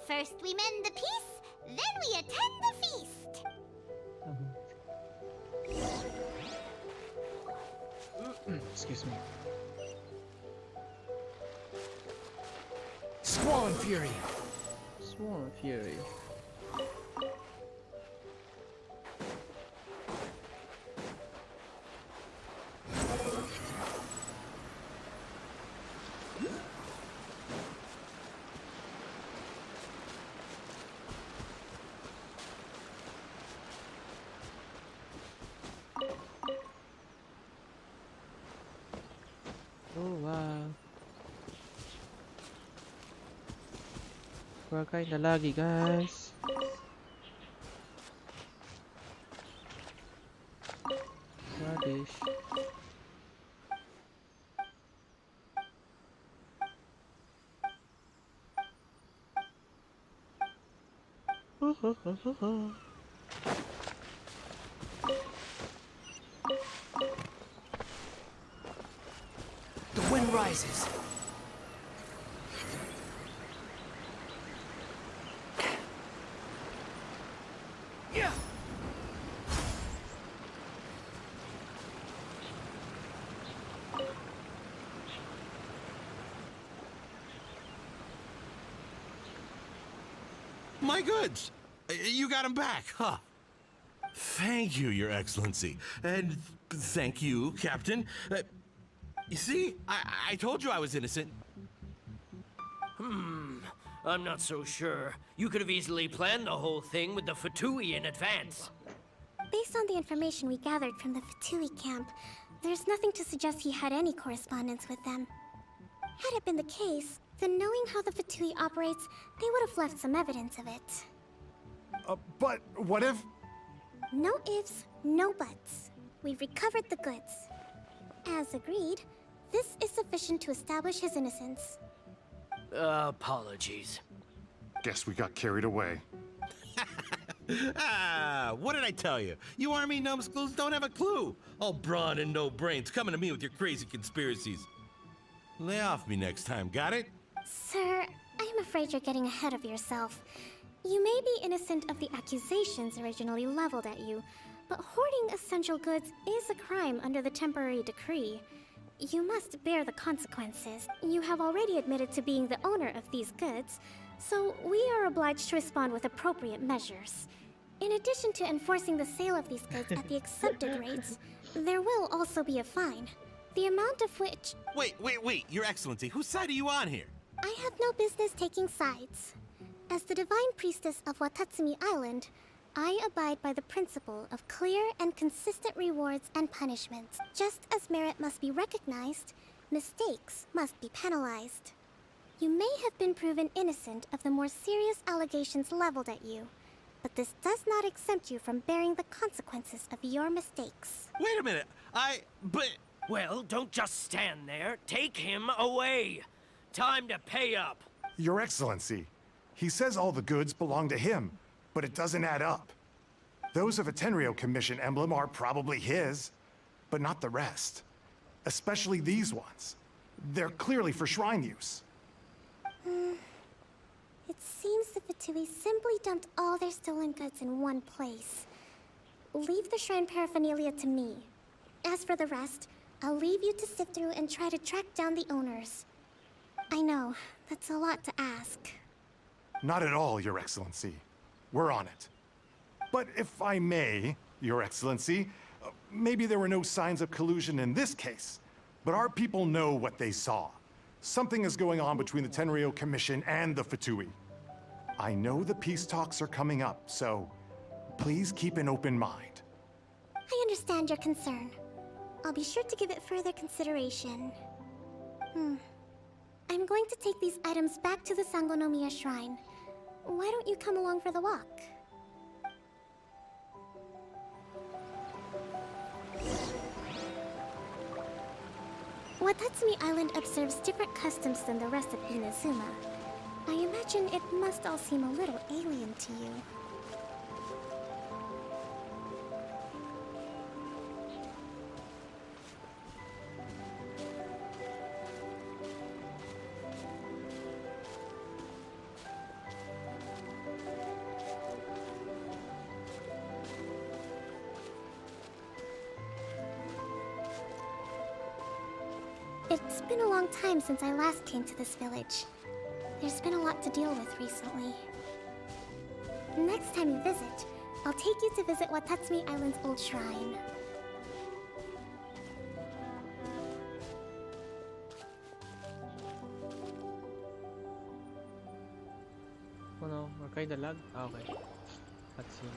First we mend the peace, then we attend the feast. Excuse me. Squall and Fury. Swarm Fury. Oh wow. Kakain na lagi, guys. Radish. The wind rises. Yeah. My goods! You got them back, huh? Thank you, Your Excellency. And thank you, Captain. You see, I told you I was innocent. I'm not so sure. You could have easily planned the whole thing with the Fatui in advance. Based on the information we gathered from the Fatui camp, there's nothing to suggest he had any correspondence with them. Had it been the case, then knowing how the Fatui operates, they would have left some evidence of it. But what if... No ifs, no buts. We've recovered the goods. As agreed, this is sufficient to establish his innocence. Apologies. Guess we got carried away. What did I tell you? You army numbskulls don't have a clue. All brawn and no brains coming to me with your crazy conspiracies. Lay off me next time, got it? Sir, I'm afraid you're getting ahead of yourself. You may be innocent of the accusations originally leveled at you, but hoarding essential goods is a crime under the temporary decree. You must bear the consequences. You have already admitted to being the owner of these goods, so we are obliged to respond with appropriate measures. In addition to enforcing the sale of these goods at the accepted rates, there will also be a fine, the amount of which... Wait, Your Excellency, whose side are you on here? I have no business taking sides. As the Divine Priestess of Watatsumi Island, I abide by the principle of clear and consistent rewards and punishments. Just as merit must be recognized, mistakes must be penalized. You may have been proven innocent of the more serious allegations leveled at you, but this does not exempt you from bearing the consequences of your mistakes. Wait a minute, but... Well, don't just stand there. Take him away. Time to pay up. Your Excellency, he says all the goods belong to him, but it doesn't add up. Those of a Tenryou Commission emblem are probably his, but not the rest. Especially these ones. They're clearly for shrine use. It seems the Fatui simply dumped all their stolen goods in one place. Leave the shrine paraphernalia to me. As for the rest, I'll leave you to sift through and try to track down the owners. I know, that's a lot to ask. Not at all, Your Excellency. We're on it. But if I may, Your Excellency, maybe there were no signs of collusion in this case, but our people know what they saw. Something is going on between the Tenryo Commission and the Fatui. I know the peace talks are coming up, so please keep an open mind. I understand your concern. I'll be sure to give it further consideration. I'm going to take these items back to the Sangonomiya Shrine. Why don't you come along for the walk? Watatsumi Island observes different customs than the rest of Inazuma. I imagine it must all seem a little alien to you. It's been a long time since I last came to this village. There's been a lot to deal with recently. Next time you visit, I'll take you to visit Watatsumi Island's old shrine. Oh no, we're kinda lag. Okay. Cutscene.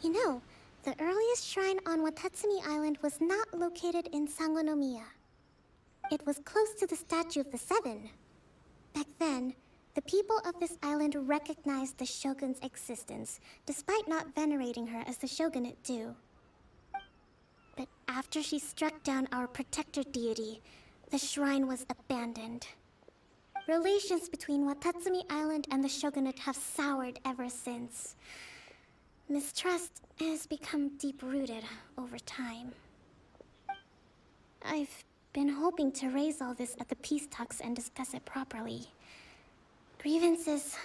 You know, the earliest shrine on Watatsumi Island was not located in Sangonomiya. It was close to the Statue of the Seven. Back then, the people of this island recognized the shogun's existence, despite not venerating her as the shogunate do. But after she struck down our protector deity, the shrine was abandoned. Relations between Watatsumi Island and the shogunate have soured ever since. Mistrust has become deep-rooted over time. I've been hoping to raise all this at the peace talks and discuss it properly. Grievances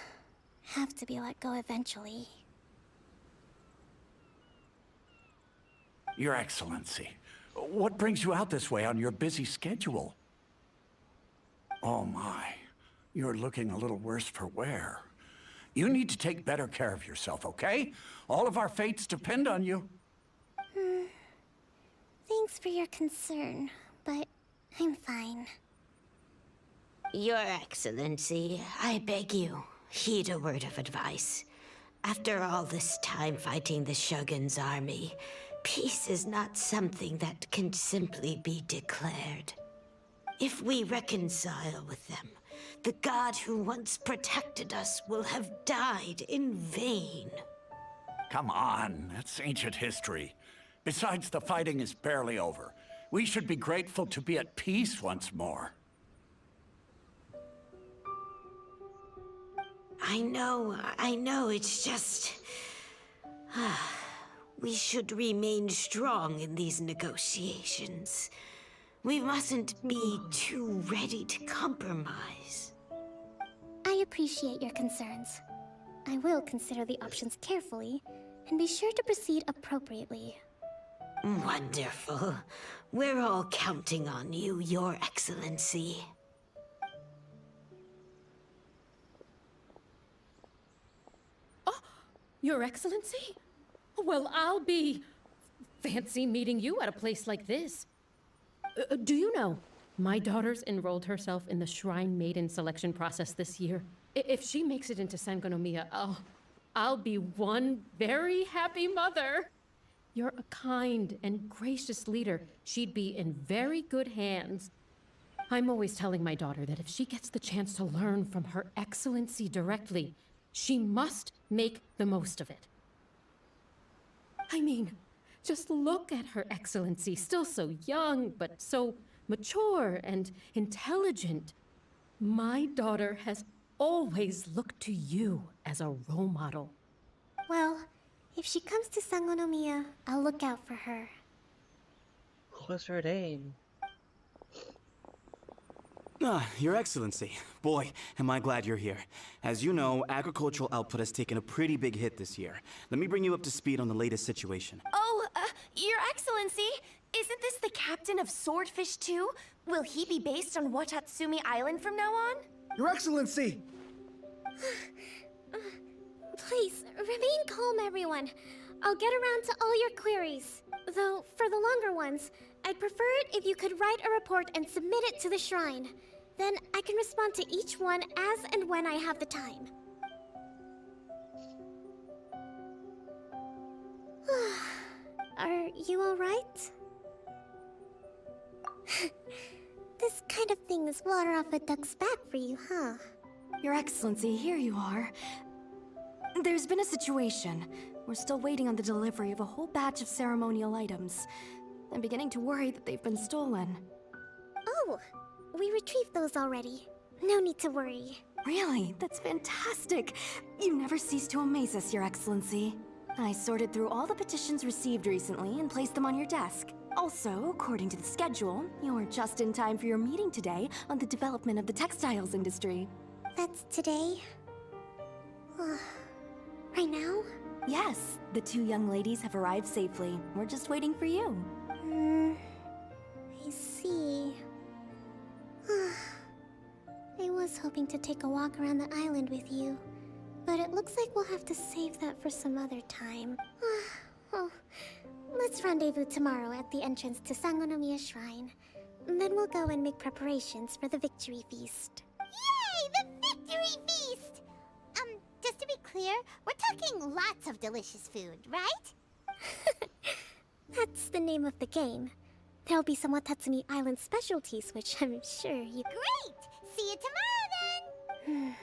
have to be let go eventually. Your Excellency, what brings you out this way on your busy schedule? Oh my, you're looking a little worse for wear. You need to take better care of yourself, okay? All of our fates depend on you. Thanks for your concern, but I'm fine. Your Excellency, I beg you, heed a word of advice. After all this time fighting the Shogun's army, peace is not something that can simply be declared. If we reconcile with them, the god who once protected us will have died in vain. Come on, that's ancient history. Besides, the fighting is barely over. We should be grateful to be at peace once more. I know, it's just... we should remain strong in these negotiations. We mustn't be too ready to compromise. I appreciate your concerns. I will consider the options carefully, and be sure to proceed appropriately. Wonderful. We're all counting on you, Your Excellency. Your Excellency? Well, I'll be... fancy meeting you at a place like this. Do you know, my daughter's enrolled herself in the Shrine Maiden selection process this year. If she makes it into Sangonomiya, I'll be one very happy mother. You're a kind and gracious leader. She'd be in very good hands. I'm always telling my daughter that if she gets the chance to learn from Her Excellency directly, she must make the most of it. I mean, just look at Her Excellency, still so young, but so mature and intelligent. My daughter has always looked to you as a role model. Well, if she comes to Sangonomiya, I'll look out for her. What's her name? Your Excellency. Boy, am I glad you're here. As you know, agricultural output has taken a pretty big hit this year. Let me bring you up to speed on the latest situation. Oh, Your Excellency, isn't this the captain of Swordfish 2? Will he be based on Watatsumi Island from now on? Your Excellency! Please, remain calm, everyone. I'll get around to all your queries. Though, for for the longer ones. I'd prefer it if you could write a report and submit it to the shrine. Then I can respond to each one as and when I have the time. Are you alright? This kind of thing is water off a duck's back for you, huh? Your Excellency, here you are. There's been a situation. We're still waiting on the delivery of a whole batch of ceremonial items. I'm beginning to worry that they've been stolen. Oh, we retrieved those already. No need to worry. Really? That's fantastic. You never cease to amaze us, Your Excellency. I sorted through all the petitions received recently and placed them on your desk. Also, according to the schedule, you're just in time for your meeting today on the development of the textiles industry. That's today? Right now? Yes, the two young ladies have arrived safely. We're just waiting for you. I see. I was hoping to take a walk around the island with you, but it looks like we'll have to save that for some other time. Well, let's rendezvous tomorrow at the entrance to Sangonomiya Shrine. Then we'll go and make preparations for the victory feast. Yay! The victory feast! Just to be clear, we're talking lots of delicious food, right? That's the name of the game. There'll be some Watatsumi Island specialties, which I'm sure you... Great! See you tomorrow, then!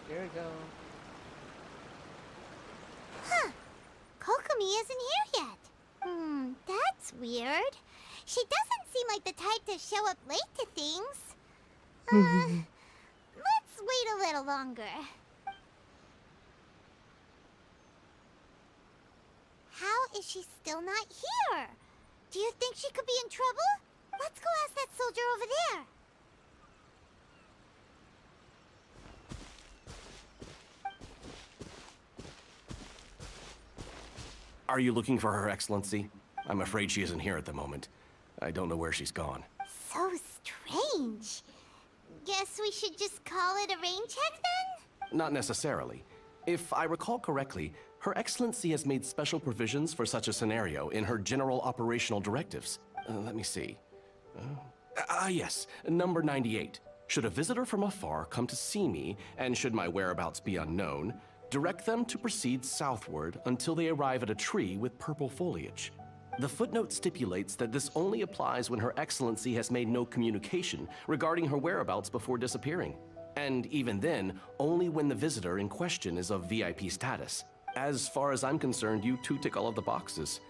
Here we go. Huh. Kokomi isn't here yet. That's weird. She doesn't seem like the type to show up late to things. Let's wait a little longer. How is she still not here? Do you think she could be in trouble? Let's go ask that soldier over there. Are you looking for Her Excellency? I'm afraid she isn't here at the moment. I don't know where she's gone. So strange. Guess we should just call it a rain check then? Not necessarily. If I recall correctly, Her Excellency has made special provisions for such a scenario in her general operational directives. Let me see. Yes, number 98. Should a visitor from afar come to see me, and should my whereabouts be unknown, direct them to proceed southward until they arrive at a tree with purple foliage. The footnote stipulates that this only applies when Her Excellency has made no communication regarding her whereabouts before disappearing. And even then, only when the visitor in question is of VIP status. As far as I'm concerned, you two tick all of the boxes.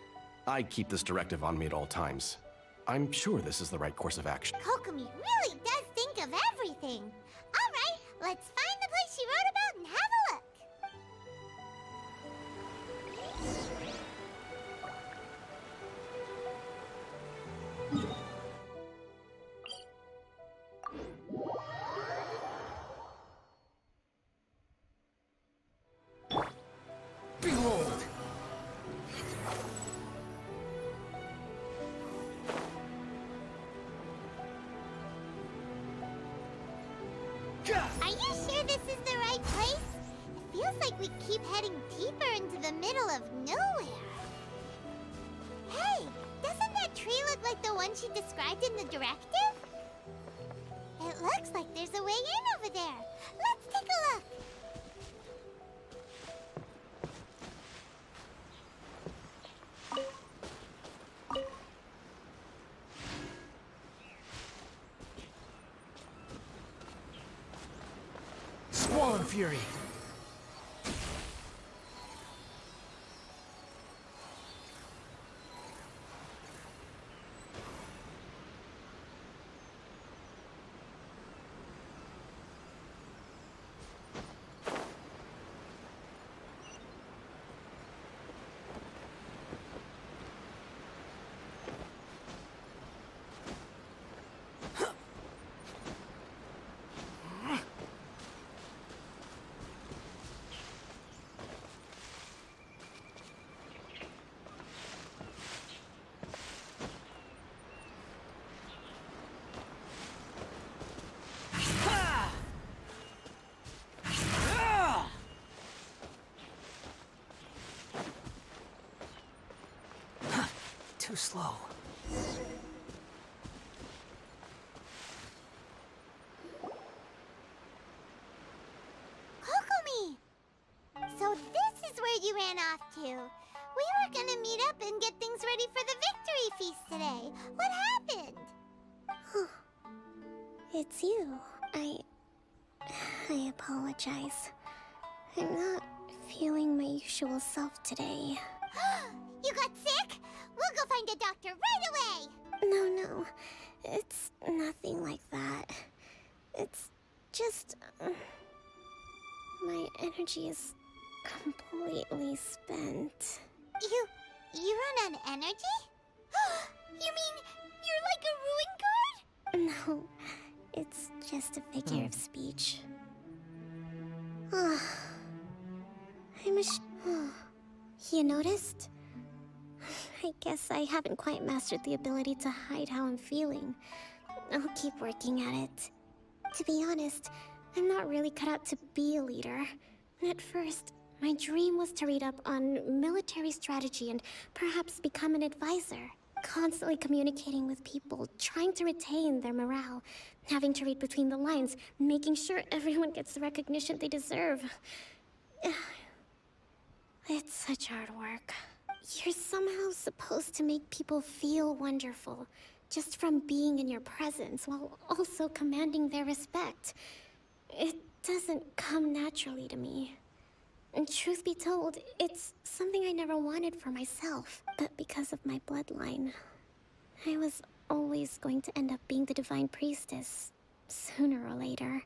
I keep this directive on me at all times. I'm sure this is the right course of action. Kokomi really does think of everything. All right, let's find the place she wrote about and have a look. Behold! Are you sure this is the right place? It feels like we keep heading deeper into the middle of nowhere. Hey, doesn't that tree look like the one she described in the directive? It looks like there's a way in over there. Let's take a look. Fury. Too slow. Kokomi! So this is where you ran off to. We were gonna meet up and get things ready for the victory feast today. What happened? It's you. I apologize. I'm not feeling my usual self today. You got sick? We'll go find a doctor right away! No. It's nothing like that. It's just... my energy is completely spent. You run on energy? You mean you're like a ruin guard? No, it's just a figure of speech. You noticed? I guess I haven't quite mastered the ability to hide how I'm feeling. I'll keep working at it. To be honest, I'm not really cut out to be a leader. At first, my dream was to read up on military strategy and perhaps become an advisor. Constantly communicating with people, trying to retain their morale, having to read between the lines, making sure everyone gets the recognition they deserve. It's such hard work. You're somehow supposed to make people feel wonderful, just from being in your presence, while also commanding their respect. It doesn't come naturally to me. And truth be told, it's something I never wanted for myself. But because of my bloodline, I was always going to end up being the Divine Priestess, sooner or later.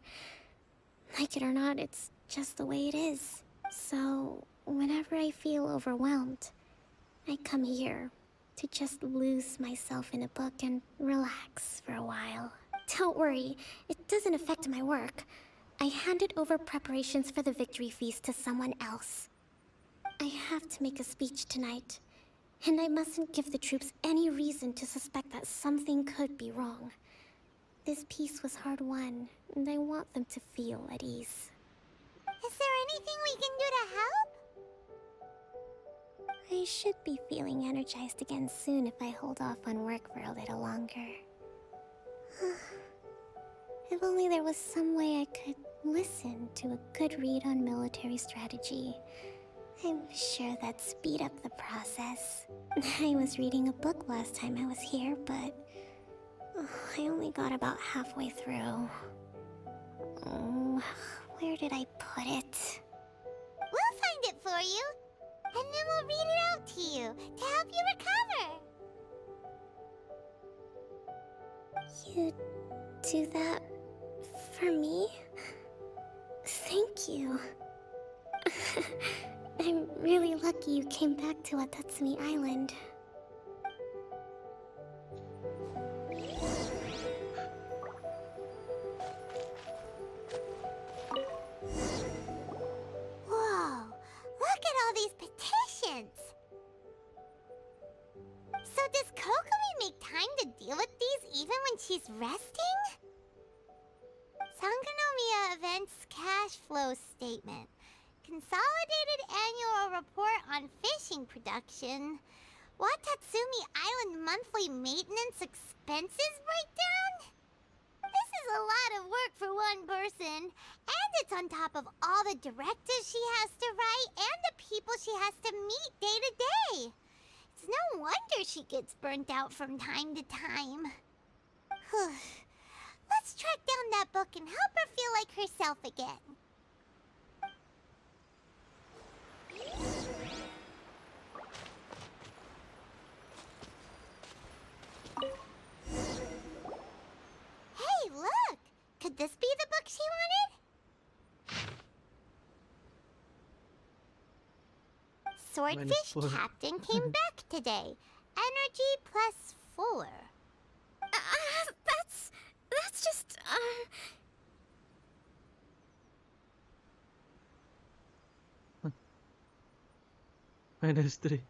Like it or not, it's just the way it is. So, whenever I feel overwhelmed, I come here to just lose myself in a book and relax for a while. Don't worry, it doesn't affect my work. I handed over preparations for the victory feast to someone else. I have to make a speech tonight, and I mustn't give the troops any reason to suspect that something could be wrong. This peace was hard-won, and I want them to feel at ease. Is there anything we can do to help? I should be feeling energized again soon if I hold off on work for a little longer. If only there was some way I could listen to a good read on military strategy. I'm sure that'd speed up the process. I was reading a book last time I was here, but I only got about halfway through. Where did I put it? We'll find it for you, and then we'll read it out to you to help you recover. You do that for me? Thank you. I'm really lucky you came back to Watatsumi Island. Whoa, look at all these petitions! So does Kokomi make time to deal with these even when she's resting? Sangonomiya Events Cash Flow Statement. Consolidated Annual Report on Fishing Production. Watatsumi Island Monthly Maintenance Expenses Breakdown? This is a lot of work for one person, and it's on top of all the directives she has to write and the people she has to meet day to day. It's no wonder she gets burnt out from time to time. Let's track down that book and help her feel like herself again. Hey, look! Could this be the book she wanted? Swordfish Manipul- Captain came back today. Energy +4. That's just, -3.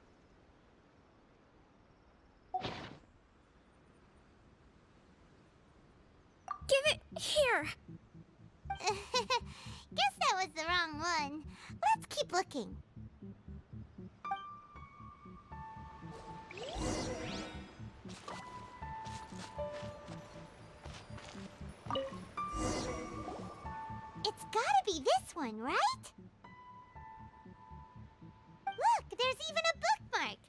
Give it here. Guess that was the wrong one. Let's keep looking. It's gotta be this one, right? Look, there's even a bookmark.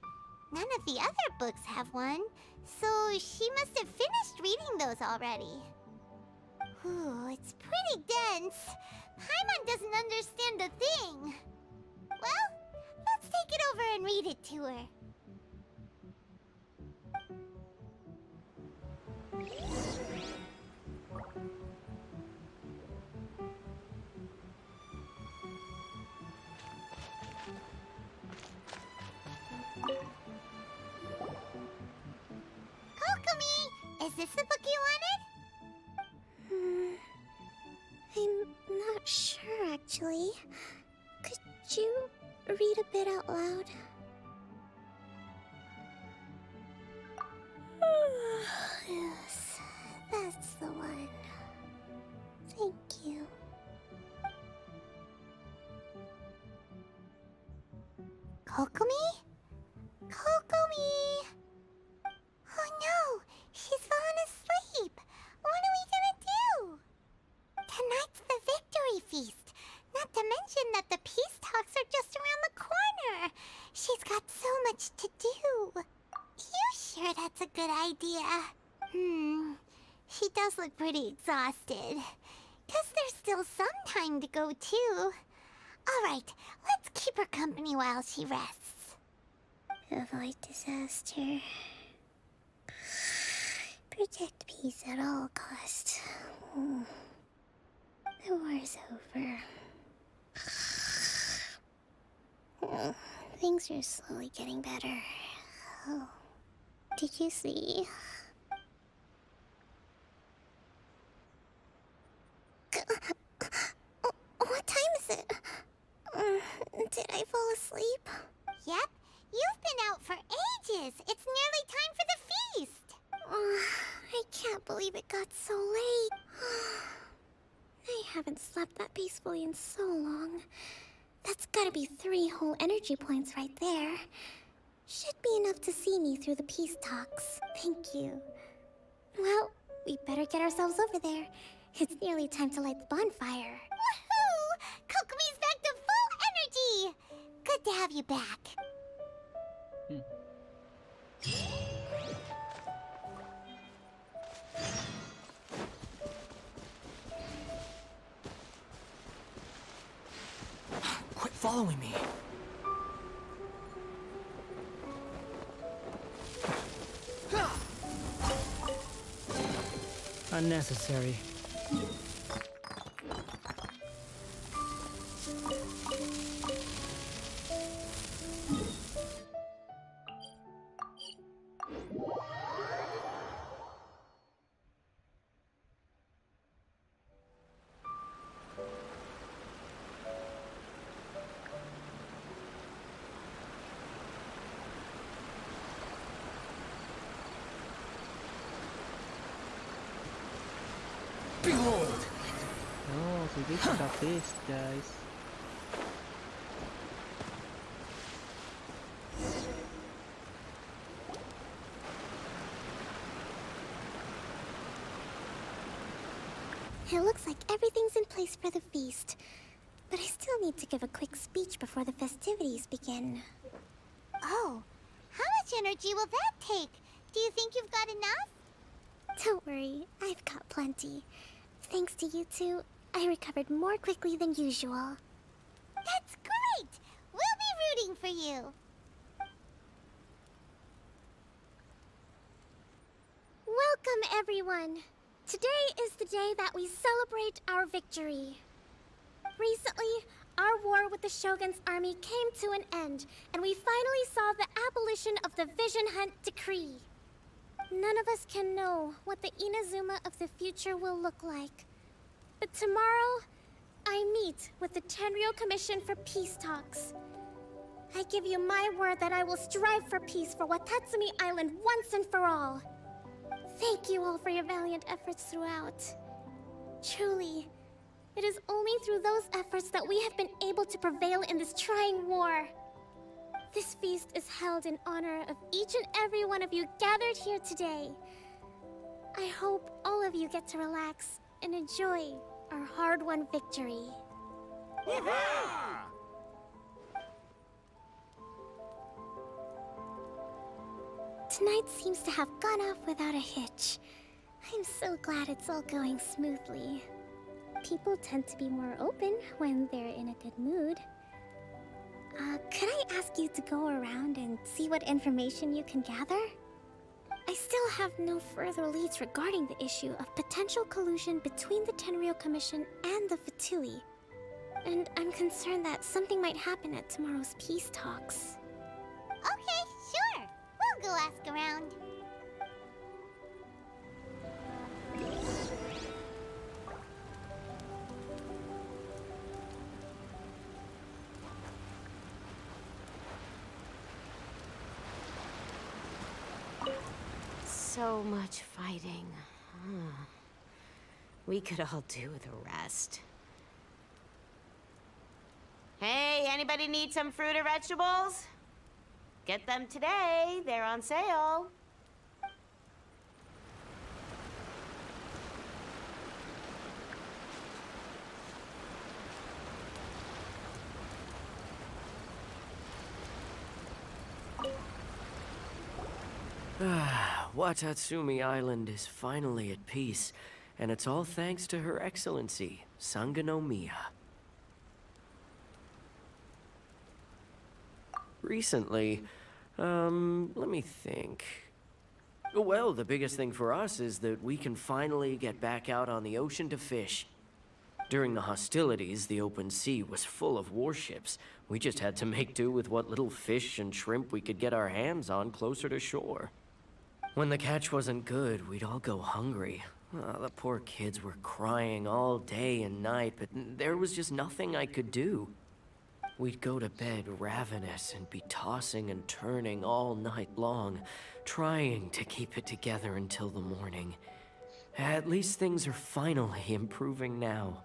None of the other books have one, so she must have finished reading those already. Ooh, it's pretty dense. Paimon doesn't understand a thing. Well, let's take it over and read it to her. Kokomi, is this the book you wanted? I'm not sure, actually. Could you read a bit out loud? Yes, that's the one. Thank you. Kokomi? Kokomi! Oh no, she's fallen asleep. What are we gonna do? Tonight's the victory feast. Not to mention that the peace talks are just around the corner. She's got so much to do. You sure that's a good idea? She does look pretty exhausted. Guess there's still some time to go too. Alright, let's keep her company while she rests. Avoid disaster. Protect peace at all costs. The war's over. Things are slowly getting better. Oh, did you see? What time is it? Did I fall asleep? Yep, you've been out for ages. It's nearly time for the feast. I can't believe it got so late. I haven't slept that peacefully in so long. That's gotta be 3 whole energy points right there. Should be enough to see me through the peace talks. Thank you. Well, we better get ourselves over there. It's nearly time to light the bonfire. Woohoo! Kokomi's back to full energy! Good to have you back. Quit following me. Unnecessary. Behold! Oh, so this is the feast, guys. It looks like everything's in place for the feast. But I still need to give a quick speech before the festivities begin. Oh, how much energy will that take? Do you think you've got enough? Don't worry, I've got plenty. Thanks to you two, I recovered more quickly than usual. That's great! We'll be for you. Welcome, everyone. Today is the day that we celebrate our victory. Recently, our war with the Shogun's army came to an end, and we finally saw the abolition of the Vision Hunt Decree. None of us can know what the Inazuma of the future will look like. But tomorrow, I meet with the Tenryou Commission for peace talks. I give you my word that I will strive for peace for Watatsumi Island once and for all. Thank you all for your valiant efforts throughout. Truly, it is only through those efforts that we have been able to prevail in this trying war. This feast is held in honor of each and every one of you gathered here today. I hope all of you get to relax and enjoy our hard-won victory. Tonight seems to have gone off without a hitch. I'm so glad it's all going smoothly. People tend to be more open when they're in a good mood. Could I ask you to go around and see what information you can gather? I still have no further leads regarding the issue of potential collusion between the Tenryou Commission and the Fatui. And I'm concerned that something might happen at tomorrow's peace talks. Okay, sure. We'll go ask around. So much fighting. We could all do with a rest. Hey, anybody need some fruit or vegetables? Get them today. They're on sale. Watatsumi Island is finally at peace, and it's all thanks to Her Excellency, Sangonomiya. Recently, let me think. Well, the biggest thing for us is that we can finally get back out on the ocean to fish. During the hostilities, the open sea was full of warships. We just had to make do with what little fish and shrimp we could get our hands on closer to shore. When the catch wasn't good, we'd all go hungry. The poor kids were crying all day and night, but there was just nothing I could do. We'd go to bed ravenous and be tossing and turning all night long, trying to keep it together until the morning. At least things are finally improving now.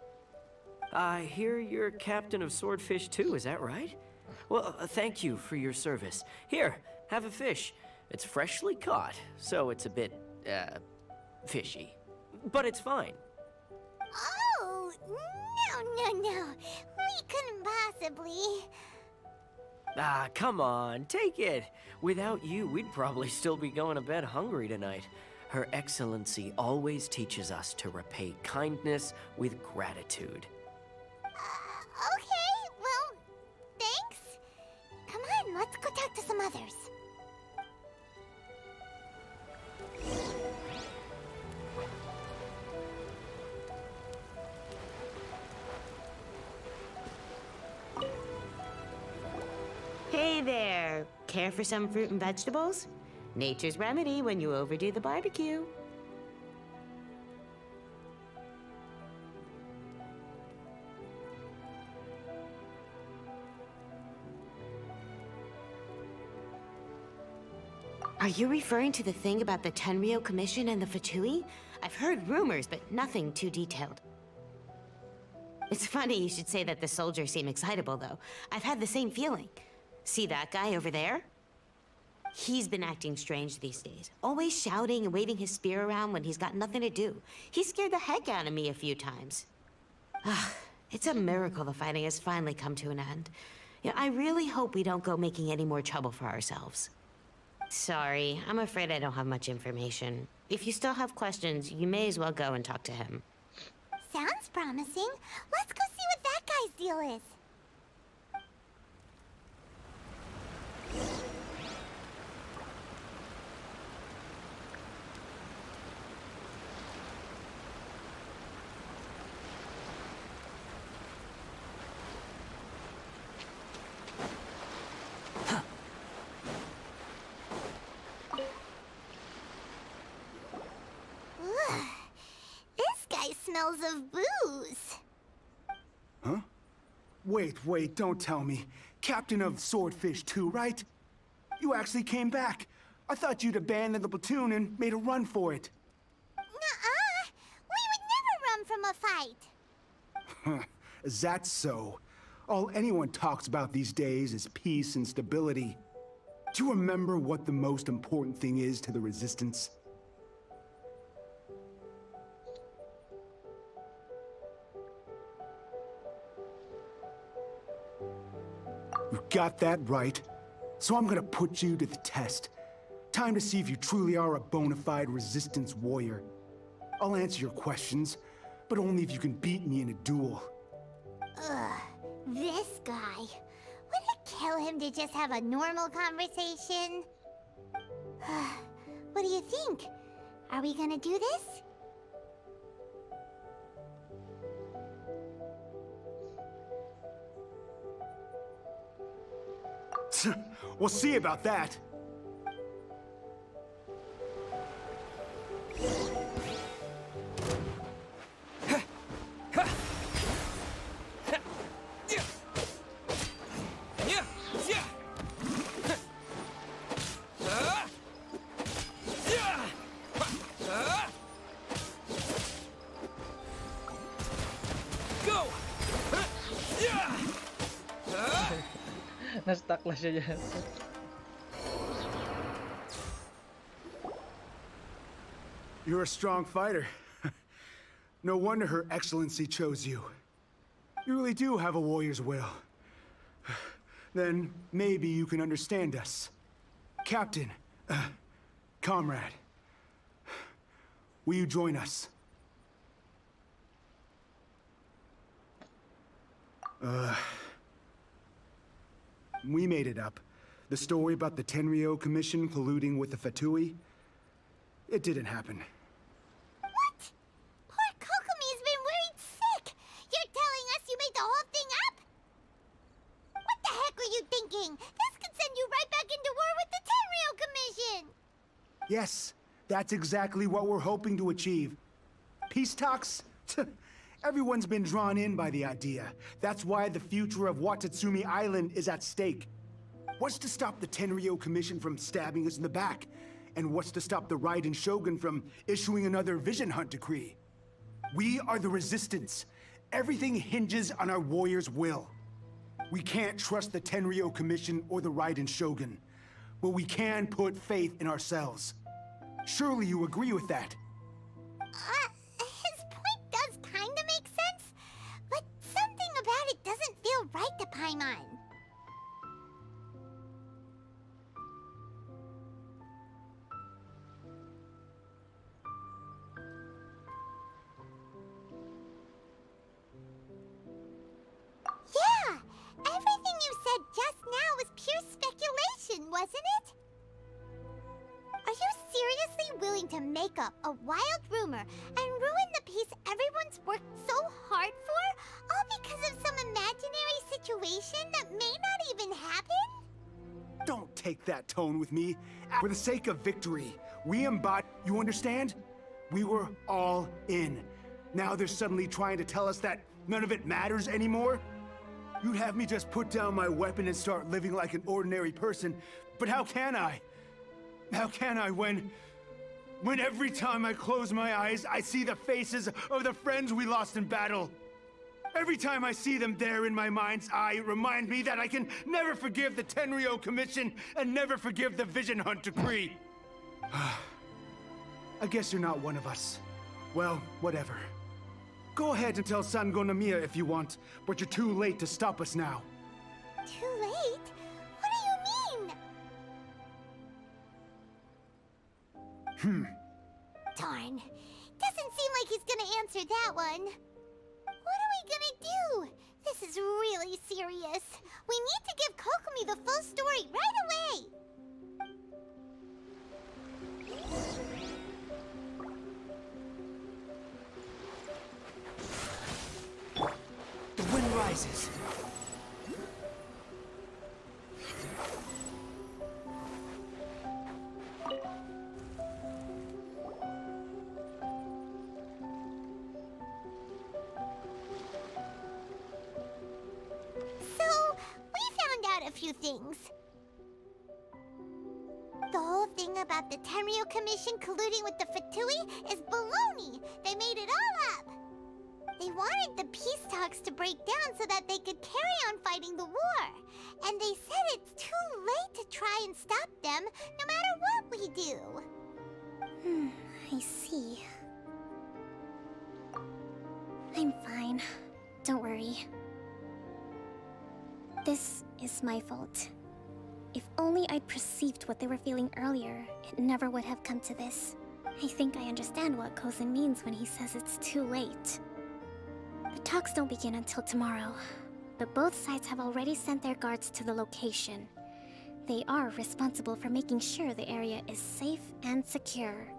I hear you're captain of Swordfish too, is that right? Well, thank you for your service. Here, have a fish. It's freshly caught, so it's a bit, fishy. But it's fine. Oh, no. We couldn't possibly. Come on, take it. Without you, we'd probably still be going to bed hungry tonight. Her Excellency always teaches us to repay kindness with gratitude. Okay, well, thanks. Come on, let's go talk to some others. Hey there! Care for some fruit and vegetables? Nature's remedy when you overdo the barbecue. Are you referring to the thing about the Tenryou Commission and the Fatui? I've heard rumors, but nothing too detailed. It's funny you should say that the soldiers seem excitable, though. I've had the same feeling. See that guy over there? He's been acting strange these days. Always shouting and waving his spear around when he's got nothing to do. He scared the heck out of me a few times. It's a miracle the fighting has finally come to an end. Yeah, I really hope we don't go making any more trouble for ourselves. Sorry, I'm afraid I don't have much information. If you still have questions, you may as well go and talk to him. Sounds promising. Let's go see what that guy's deal is. smells of booze. Huh? Wait, don't tell me. Captain of Swordfish 2, right? You actually came back. I thought you'd abandoned the platoon and made a run for it. Nuh-uh. We would never run from a fight. Is that so? All anyone talks about these days is peace and stability. Do you remember what the most important thing is to the Resistance? You got that right. So I'm gonna put you to the test. Time to see if you truly are a bona fide Resistance warrior. I'll answer your questions, but only if you can beat me in a duel. Ugh, this guy. Would it kill him to just have a normal conversation? What do you think? Are we gonna do this? We'll see about that. Na-stuck lang siya dyan. You're a strong fighter. No wonder Her Excellency chose you. You really do have a warrior's will. Then maybe you can understand us. Captain, comrade, will you join us? We made it up. The story about the Tenryo Commission colluding with the Fatui, it didn't happen. What? Poor Kokomi's been worried sick. You're telling us you made the whole thing up? What the heck were you thinking? This could send you right back into war with the Tenryo Commission. Yes, that's exactly what we're hoping to achieve. Peace talks? Everyone's been drawn in by the idea. That's why the future of Watatsumi Island is at stake. What's to stop the Tenryo Commission from stabbing us in the back? And what's to stop the Raiden Shogun from issuing another Vision Hunt decree? We are the Resistance. Everything hinges on our warrior's will. We can't trust the Tenryo Commission or the Raiden Shogun, but we can put faith in ourselves. Surely you agree with that? His point does kinda make sense, but something about it doesn't feel right to Paimon. Yeah, everything you said just now was pure speculation, wasn't it? Are you seriously willing to make up a wild rumor and ruin the peace everyone's worked so hard for, all because of some imaginary situation that may not even happen? Don't take that tone with me. For the sake of victory, we embody, you understand? We were all in. Now they're suddenly trying to tell us that none of it matters anymore? You'd have me just put down my weapon and start living like an ordinary person, but how can I? How can I when every time I close my eyes, I see the faces of the friends we lost in battle? Every time I see them there in my mind's eye, it reminds me that I can never forgive the Tenryo Commission and never forgive the Vision Hunt decree. I guess you're not one of us. Well, whatever. Go ahead and tell Sango Namiya if you want, but you're too late to stop us now. Too late? What do you mean? Darn. Doesn't seem like he's gonna answer that one. What are we gonna do? This is really serious. We need to give Kokomi the full story right away. The wind rises. few things. The whole thing about the Tenryo Commission colluding with the Fatui is baloney. They made it all up. They wanted the peace talks to break down so that they could carry on fighting the war. And they said it's too late to try and stop them, no matter what we do. I see. I'm fine. Don't worry. This is my fault. If only I'd perceived what they were feeling earlier, it never would have come to this. I think I understand what Kozin means when he says it's too late. The talks don't begin until tomorrow, but both sides have already sent their guards to the location. They are responsible for making sure the area is safe and secure.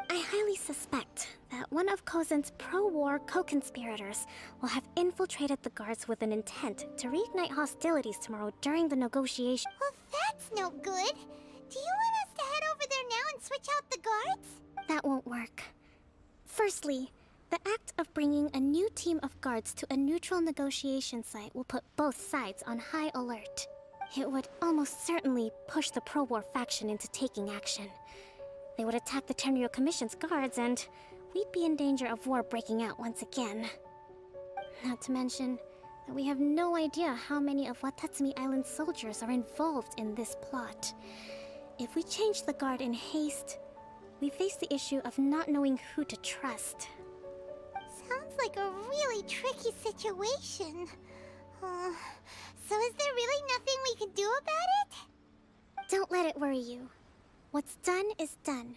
I highly suspect that one of Kozin's pro-war co-conspirators will have infiltrated the guards with an intent to reignite hostilities tomorrow during the negotiation. Well, that's no good. Do you want us to head over there now and switch out the guards? That won't work. Firstly, the act of bringing a new team of guards to a neutral negotiation site will put both sides on high alert. It would almost certainly push the pro-war faction into taking action. They would attack the Tenryo Commission's guards, and we'd be in danger of war breaking out once again. Not to mention that we have no idea how many of Watatsumi Island's soldiers are involved in this plot. If we change the guard in haste, we face the issue of not knowing who to trust. Sounds like a really tricky situation. So is there really nothing we can do about it? Don't let it worry you. What's done is done.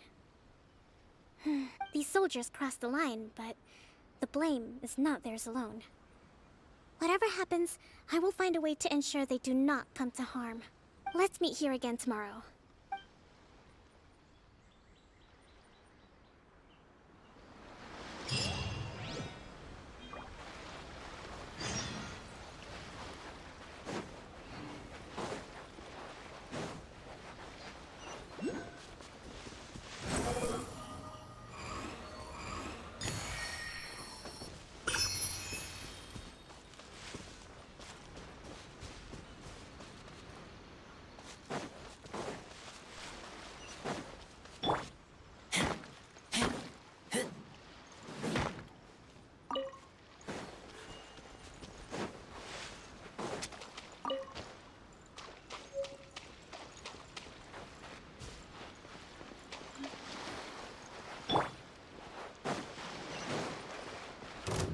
These soldiers crossed the line, but the blame is not theirs alone. Whatever happens, I will find a way to ensure they do not come to harm. Let's meet here again tomorrow.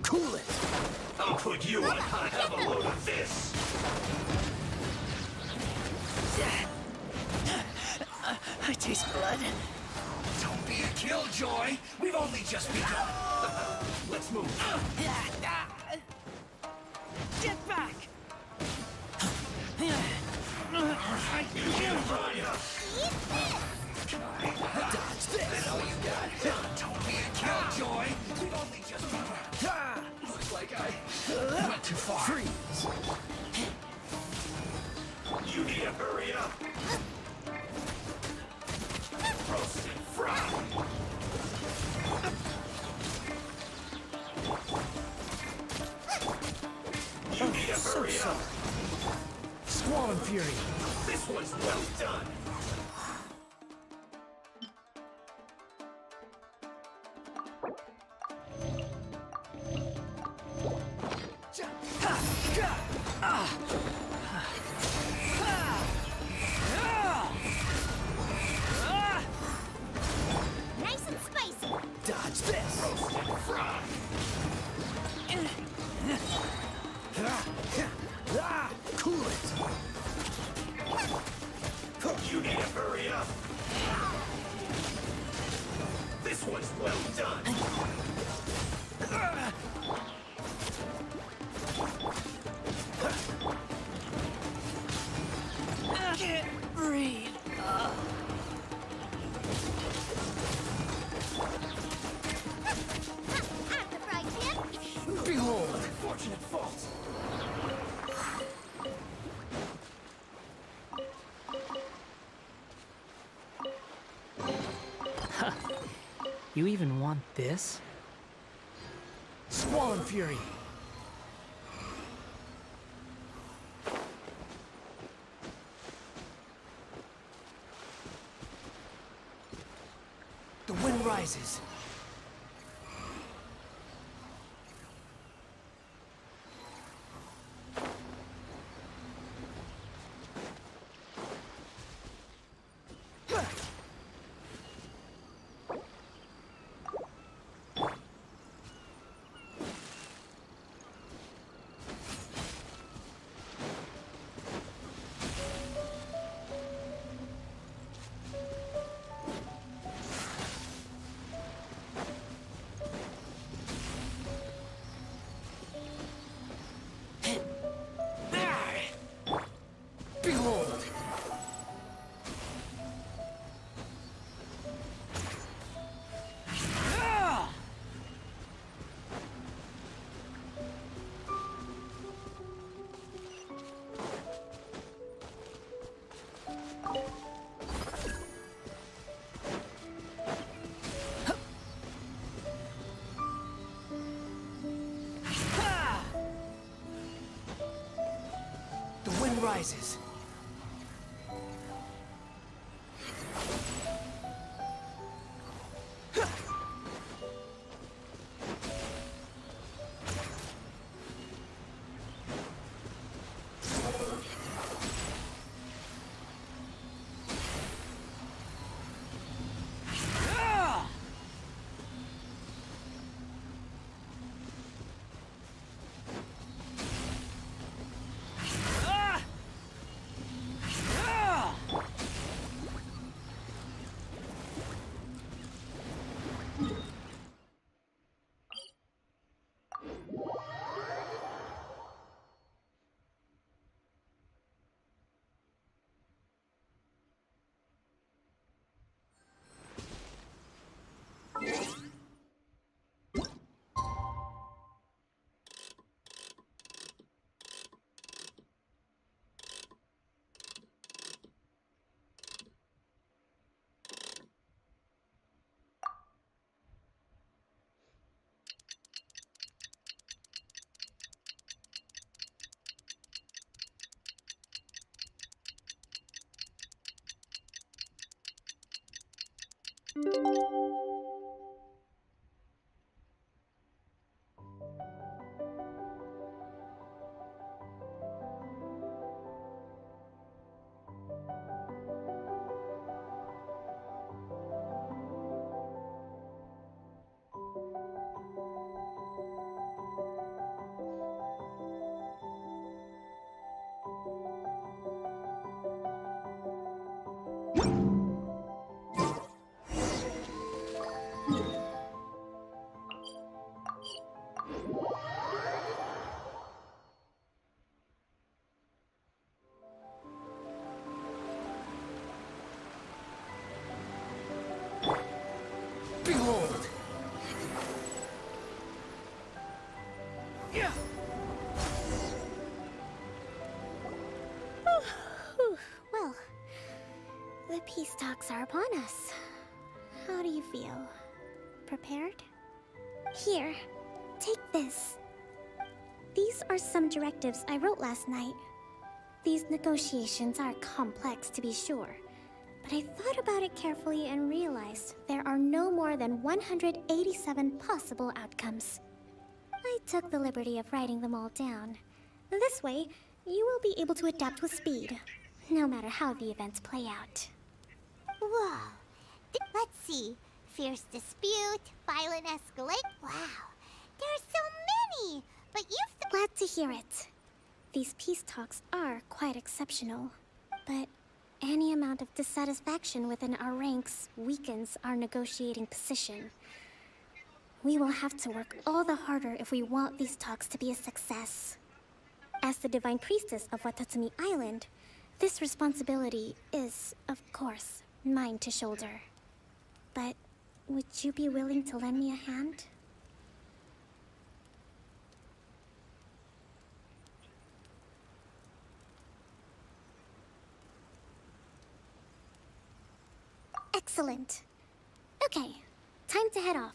Cool it! I'll put you on hot. Have a load of this! I taste blood. Don't be a killjoy! We've only just begun! Let's move! Get back! You can't run! Dodge this! All you got! Don't be a killjoy! We've only just begun! Looks like I went too far. Freeze! You need to hurry up! Roast and fry! You need to hurry up! Squall Fury! This one's well done! Nice and spicy. Dodge this! Roast and fry! Cool it! You need to hurry up! This one's well done! Can't breathe. After fried chip. Behold! Unfortunate fault! You even want this? Squall Fury! rises. Behold! The wind rises. Behold! Yeah. Well, the peace talks are upon us. How do you feel? Prepared? Here, take this. These are some directives I wrote last night. These negotiations are complex, to be sure, but I thought about it carefully and realized there are no more than 187 possible outcomes. I took the liberty of writing them all down. This way, you will be able to adapt with speed, no matter how the events play out. Whoa. Let's see. Fierce dispute, violent escalate. Wow. There are so many. But you've... Glad to hear it. These peace talks are quite exceptional. But any amount of dissatisfaction within our ranks weakens our negotiating position. We will have to work all the harder if we want these talks to be a success. As the Divine Priestess of Watatsumi Island, this responsibility is, of course, mine to shoulder. But would you be willing to lend me a hand? Excellent. Okay, time to head off.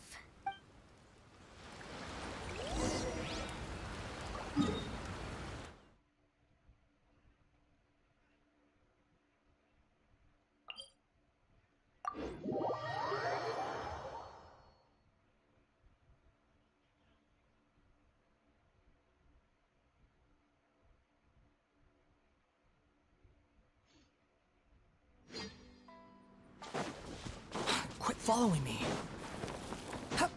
following me. Hup.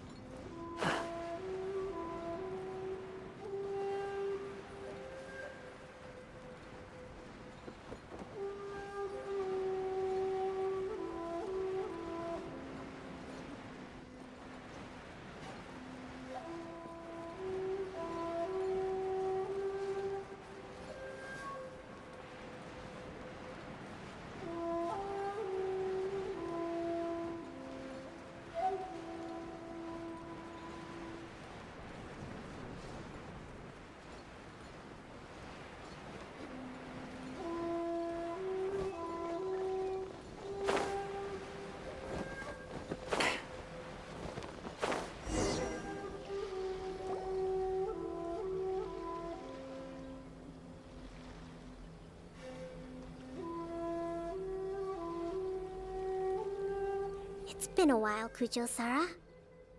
It's been a while, Kujo-Sara.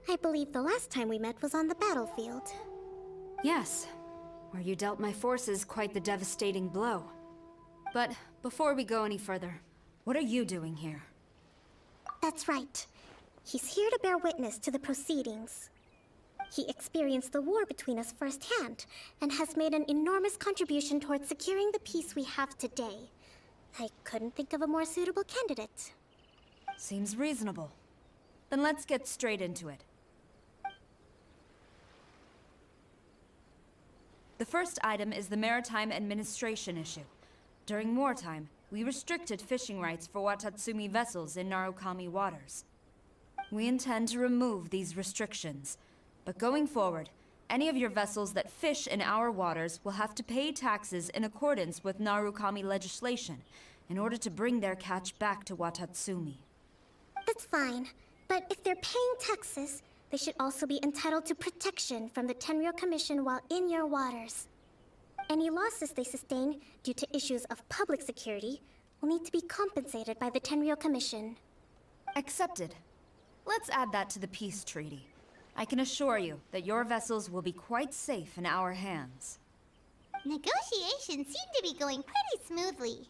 I believe the last time we met was on the battlefield. Yes, where you dealt my forces quite the devastating blow. But before we go any further, what are you doing here? That's right. He's here to bear witness to the proceedings. He experienced the war between us firsthand, and has made an enormous contribution towards securing the peace we have today. I couldn't think of a more suitable candidate. Seems reasonable. Then let's get straight into it. The first item is the Maritime Administration issue. During wartime, we restricted fishing rights for Watatsumi vessels in Narukami waters. We intend to remove these restrictions, but going forward, any of your vessels that fish in our waters will have to pay taxes in accordance with Narukami legislation in order to bring their catch back to Watatsumi. That's fine, but if they're paying taxes, they should also be entitled to protection from the Tenryou Commission while in your waters. Any losses they sustain due to issues of public security will need to be compensated by the Tenryou Commission. Accepted. Let's add that to the peace treaty. I can assure you that your vessels will be quite safe in our hands. Negotiations seem to be going pretty smoothly.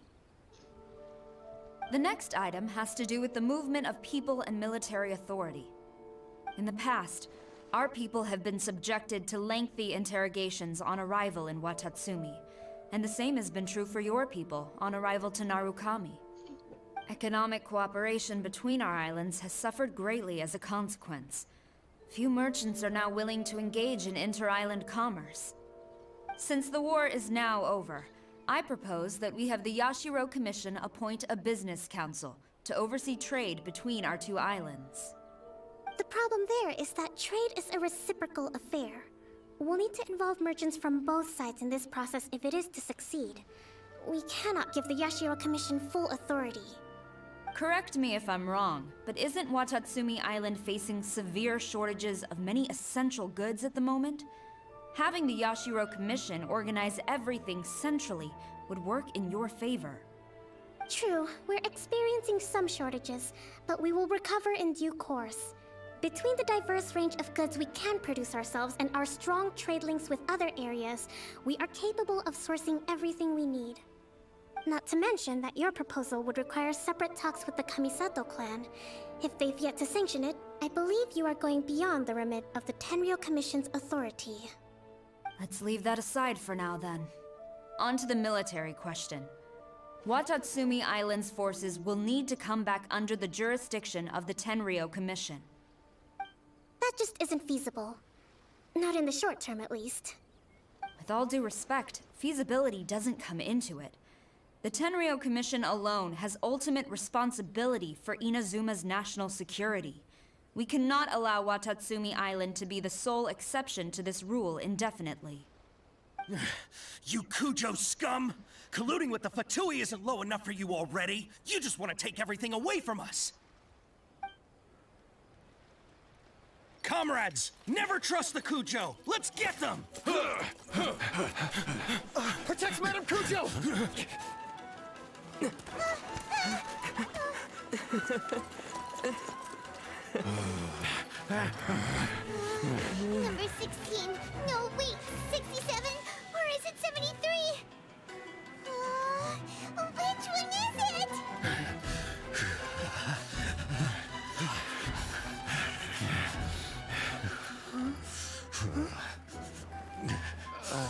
The next item has to do with the movement of people and military authority. In the past, our people have been subjected to lengthy interrogations on arrival in Watatsumi, and the same has been true for your people on arrival to Narukami. Economic cooperation between our islands has suffered greatly as a consequence. Few merchants are now willing to engage in inter-island commerce. Since the war is now over, I propose that we have the Yashiro Commission appoint a business council to oversee trade between our two islands. The problem there is that trade is a reciprocal affair. We'll need to involve merchants from both sides in this process if it is to succeed. We cannot give the Yashiro Commission full authority. Correct me if I'm wrong, but isn't Watatsumi Island facing severe shortages of many essential goods at the moment? Having the Yashiro Commission organize everything centrally would work in your favor. True, we're experiencing some shortages, but we will recover in due course. Between the diverse range of goods we can produce ourselves and our strong trade links with other areas, we are capable of sourcing everything we need. Not to mention that your proposal would require separate talks with the Kamisato clan. If they've yet to sanction it, I believe you are going beyond the remit of the Tenryou Commission's authority. Let's leave that aside for now, then. On to the military question. Watatsumi Island's forces will need to come back under the jurisdiction of the Tenryou Commission. That just isn't feasible. Not in the short term, at least. With all due respect, feasibility doesn't come into it. The Tenryou Commission alone has ultimate responsibility for Inazuma's national security. We cannot allow Watatsumi Island to be the sole exception to this rule indefinitely. You Kujo scum! Colluding with the Fatui isn't low enough for you already! You just want to take everything away from us! Comrades, never trust the Kujo! Let's get them! Protect Madame Kujo! Number 16. No, wait. 67? Or is it 73? Which one is it? Kokomi,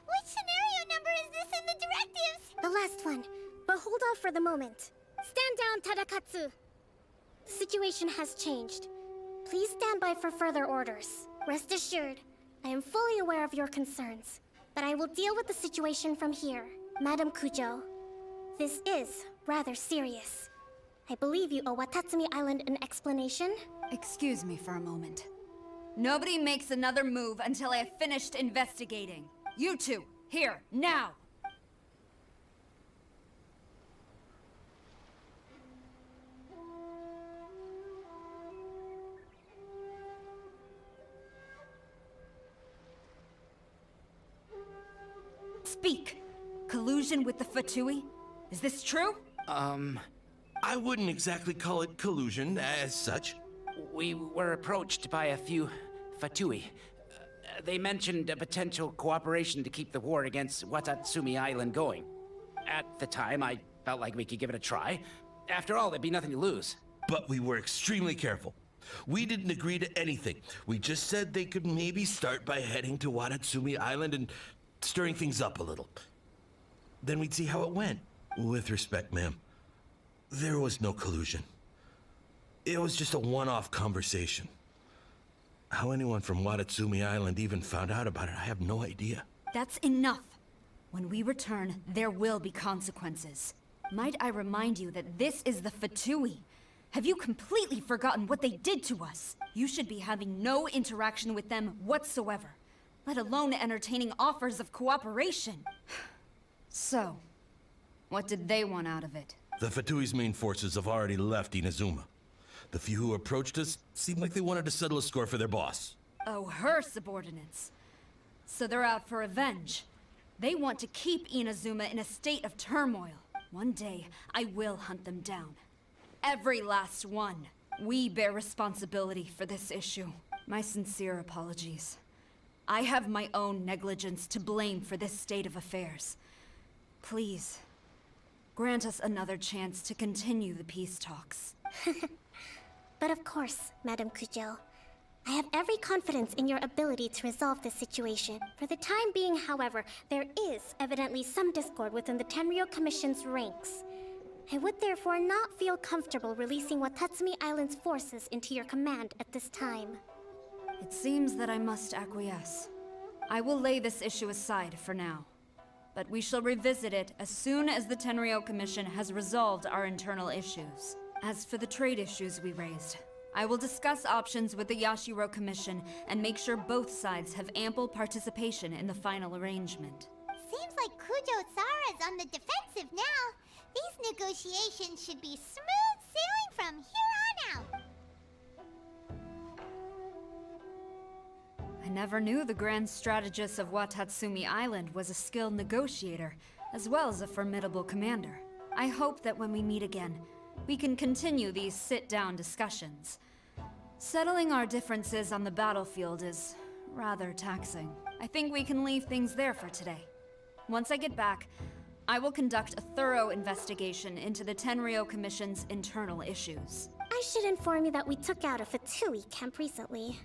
which scenario number is this in the directives? The last one. But hold off for the moment. Stand down, Tadakatsu. The situation has changed. Please stand by for further orders. Rest assured, I am fully aware of your concerns, but I will deal with the situation from here. Madam Kujo, this is rather serious. I believe you owe Watatsumi Island an explanation? Excuse me for a moment. Nobody makes another move until I have finished investigating. You two, here, now! Speak! Collusion with the Fatui? Is this true? I wouldn't exactly call it collusion as such. We were approached by a few Fatui. They mentioned a potential cooperation to keep the war against Watatsumi Island going. At the time, I felt like we could give it a try. After all, there'd be nothing to lose. But we were extremely careful. We didn't agree to anything. We just said they could maybe start by heading to Watatsumi Island and stirring things up a little. Then we'd see how it went. With respect, ma'am, there was no collusion. It was just a one-off conversation. How anyone from Watatsumi Island even found out about it, I have no idea. That's enough. When we return, there will be consequences. Might I remind you that this is the Fatui? Have you completely forgotten what they did to us? You should be having no interaction with them whatsoever, let alone entertaining offers of cooperation. So, what did they want out of it? The Fatui's main forces have already left Inazuma. The few who approached us seemed like they wanted to settle a score for their boss. Oh, her subordinates. So they're out for revenge. They want to keep Inazuma in a state of turmoil. One day, I will hunt them down. Every last one. We bear responsibility for this issue. My sincere apologies. I have my own negligence to blame for this state of affairs. Please, grant us another chance to continue the peace talks. But of course, Madam Kujo. I have every confidence in your ability to resolve this situation. For the time being, however, there is evidently some discord within the Tenryou Commission's ranks. I would therefore not feel comfortable releasing Watatsumi Island's forces into your command at this time. It seems that I must acquiesce. I will lay this issue aside for now. But we shall revisit it as soon as the Tenryou Commission has resolved our internal issues. As for the trade issues we raised, I will discuss options with the Yashiro Commission and make sure both sides have ample participation in the final arrangement. Seems like Kujo-sara's on the defensive now. These negotiations should be smooth sailing from here on out. I never knew the grand strategist of Watatsumi Island was a skilled negotiator, as well as a formidable commander. I hope that when we meet again, we can continue these sit-down discussions. Settling our differences on the battlefield is rather taxing. I think we can leave things there for today. Once I get back, I will conduct a thorough investigation into the Tenryou Commission's internal issues. I should inform you that we took out a Fatui camp recently.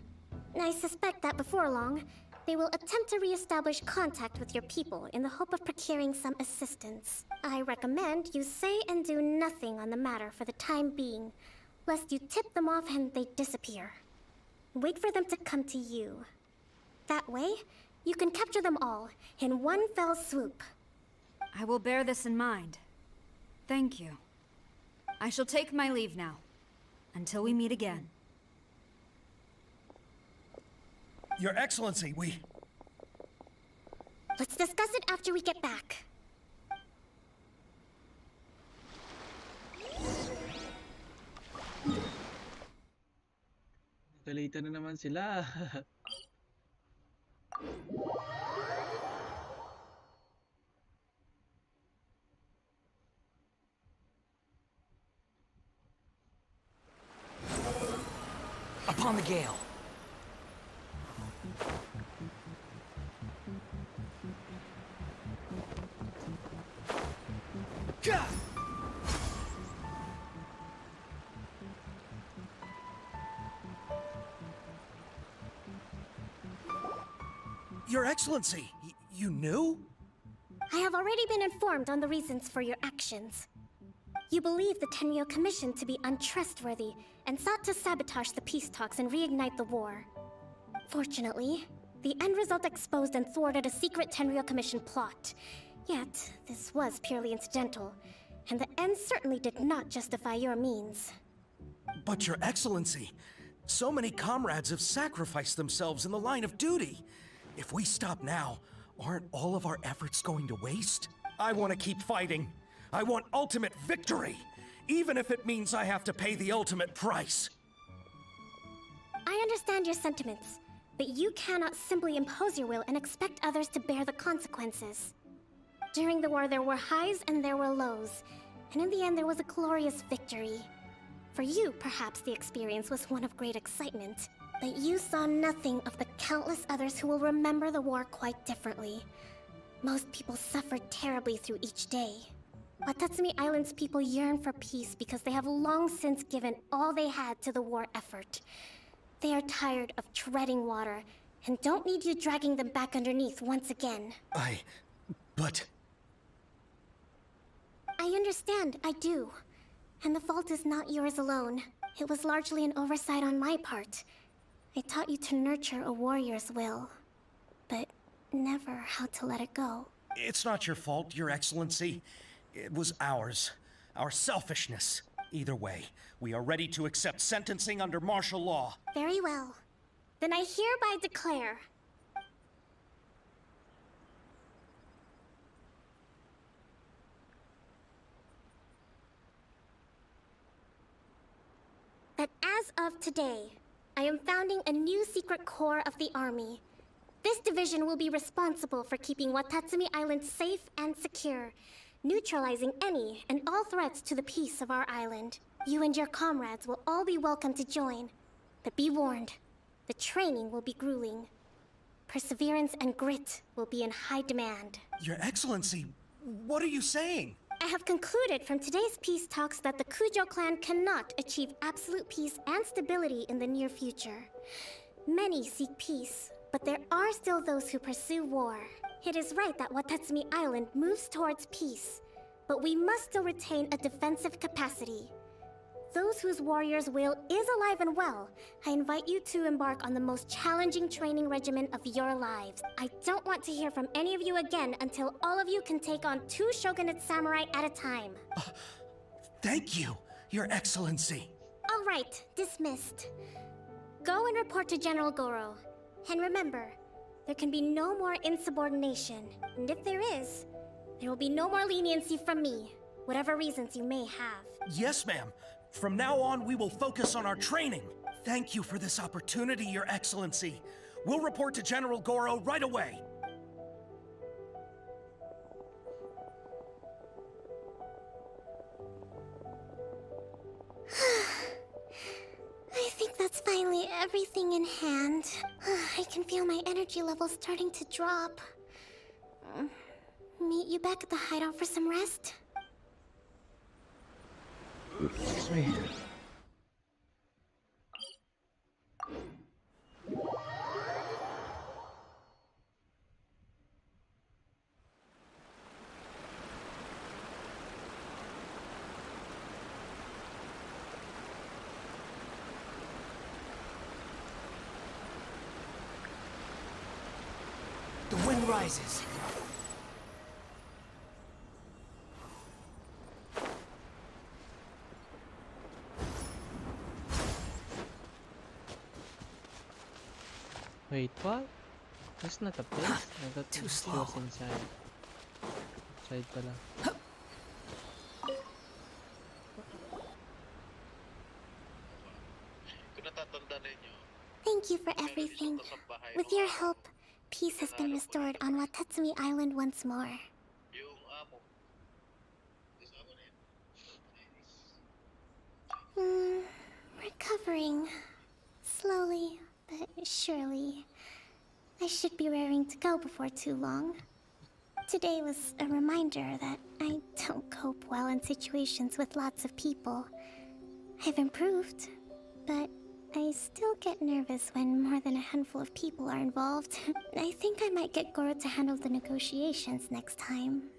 I suspect that before long, they will attempt to re-establish contact with your people in the hope of procuring some assistance. I recommend you say and do nothing on the matter for the time being, lest you tip them off and they disappear. Wait for them to come to you. That way, you can capture them all in one fell swoop. I will bear this in mind. Thank you. I shall take my leave now. Until we meet again. Your Excellency, we... Let's discuss it after we get back. Galitan na naman sila. Upon the gale. Your Excellency, you knew? I have already been informed on the reasons for your actions. You believe the Tenryo Commission to be untrustworthy and sought to sabotage the peace talks and reignite the war. Fortunately, the end result exposed and thwarted a secret Tenryo Commission plot. Yet, this was purely incidental, and the end certainly did not justify your means. But Your Excellency, so many comrades have sacrificed themselves in the line of duty. If we stop now, aren't all of our efforts going to waste? I want to keep fighting. I want ultimate victory, even if it means I have to pay the ultimate price. I understand your sentiments, but you cannot simply impose your will and expect others to bear the consequences. During the war, there were highs and there were lows, and in the end, there was a glorious victory. For you, perhaps the experience was one of great excitement, but you saw nothing of the countless others who will remember the war quite differently. Most people suffered terribly through each day. Watatsumi Island's people yearn for peace because they have long since given all they had to the war effort. They are tired of treading water and don't need you dragging them back underneath once again. But... I understand, I do. And the fault is not yours alone. It was largely an oversight on my part. I taught you to nurture a warrior's will, but never how to let it go. It's not your fault, Your Excellency. It was ours. Our selfishness. Either way, we are ready to accept sentencing under martial law. Very well. Then I hereby declare... that as of today, I am founding a new secret corps of the army. This division will be responsible for keeping Watatsumi Island safe and secure, neutralizing any and all threats to the peace of our island. You and your comrades will all be welcome to join, but be warned, the training will be grueling. Perseverance and grit will be in high demand. Your Excellency, what are you saying? I have concluded from today's peace talks that the Kujo clan cannot achieve absolute peace and stability in the near future. Many seek peace, but there are still those who pursue war. It is right that Watatsumi Island moves towards peace, but we must still retain a defensive capacity. Those whose warrior's will is alive and well, I invite you to embark on the most challenging training regimen of your lives. I don't want to hear from any of you again until all of you can take on 2 shogunate samurai at a time. Thank you, Your Excellency. All right, dismissed. Go and report to General Goro. And remember, there can be no more insubordination. And if there is, there will be no more leniency from me, whatever reasons you may have. Yes, ma'am. From now on, we will focus on our training. Thank you for this opportunity, Your Excellency. We'll report to General Goro right away. I think that's finally everything in hand. I can feel my energy levels starting to drop. Meet you back at the hideout for some rest? Excuse me. The wind rises. Wait, what? That's not a place? I thought Too it slow. was inside. Outside pala. Thank you for everything. With your help, peace has been restored on Watatsumi Island once more. Recovering. Slowly, but surely. I should be raring to go before too long. Today was a reminder that I don't cope well in situations with lots of people. I've improved, but I still get nervous when more than a handful of people are involved. I think I might get Goro to handle the negotiations next time.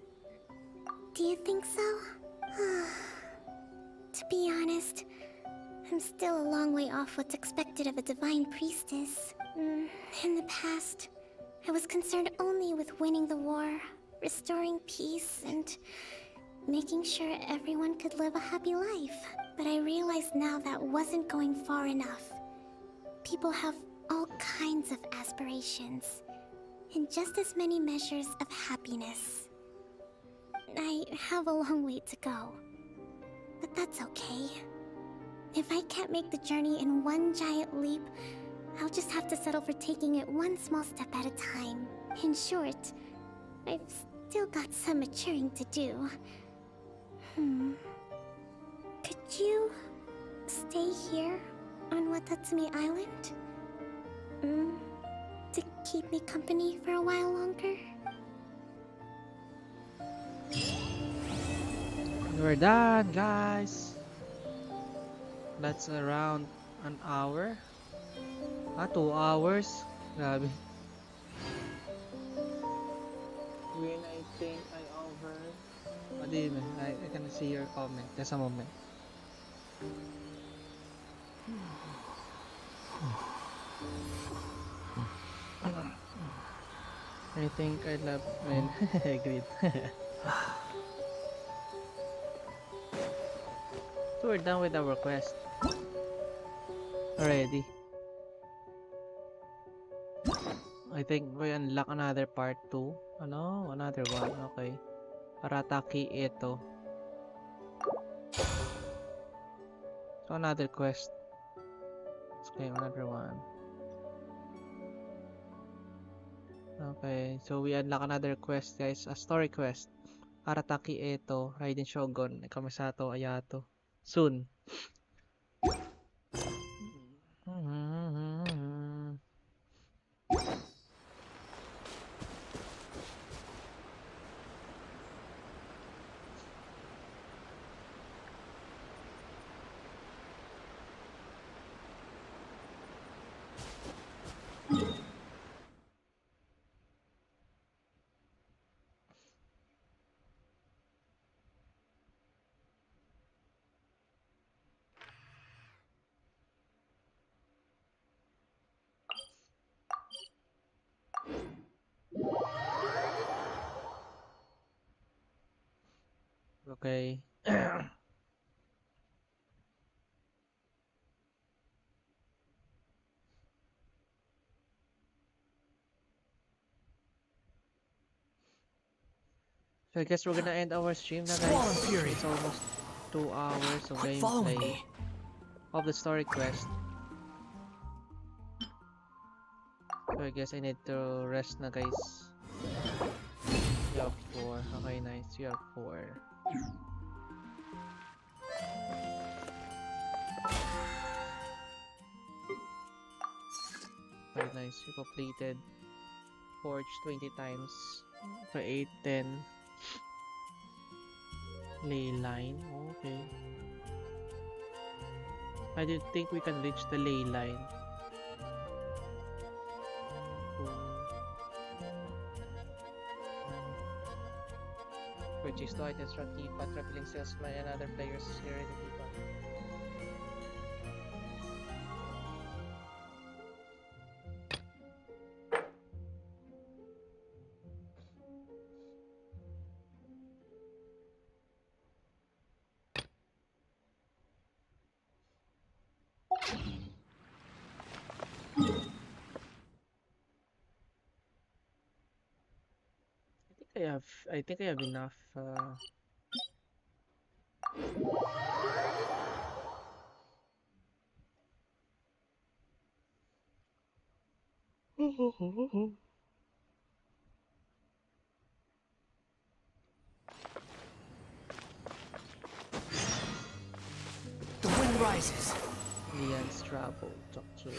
Do you think so? To be honest, I'm still a long way off what's expected of a divine priestess. In the past, I was concerned only with winning the war, restoring peace, and making sure everyone could live a happy life. But I realize now that wasn't going far enough. People have all kinds of aspirations, and just as many measures of happiness. I have a long way to go, but that's okay. If I can't make the journey in one giant leap, I'll just have to settle for taking it one small step at a time. In short, I've still got some maturing to do. Could you stay here on Watatsumi Island? To keep me company for a while longer? We're done, guys. That's around an hour. 2 hours. Grabe. When I think I over. I can see your comment. Just a moment. I think I love men. Agreed. So we're done with our quest already. I think we unlock another part 2. Ano? Another one. Okay. Arataki ito. So another quest. Let's claim another one. Okay, so we unlock another quest, guys. A story quest. Arataki Eto, Raiden Shogun, Kamisato Ayato. Soon. Okay. So I guess we're gonna end our stream now, guys. It's almost 2 hours of gameplay of the story quest. So I guess I need to rest na, guys. You have 4. Okay, nice. You have 4. Very nice. You completed Forge 20 times. For 8, 10. Ley line. Okay. I didn't think we can reach the ley line. Purchase 2 items from Teapot, traveling salesman and other players here in the Teapot. I think I have enough. The wind rises. Leon's travel. Talk to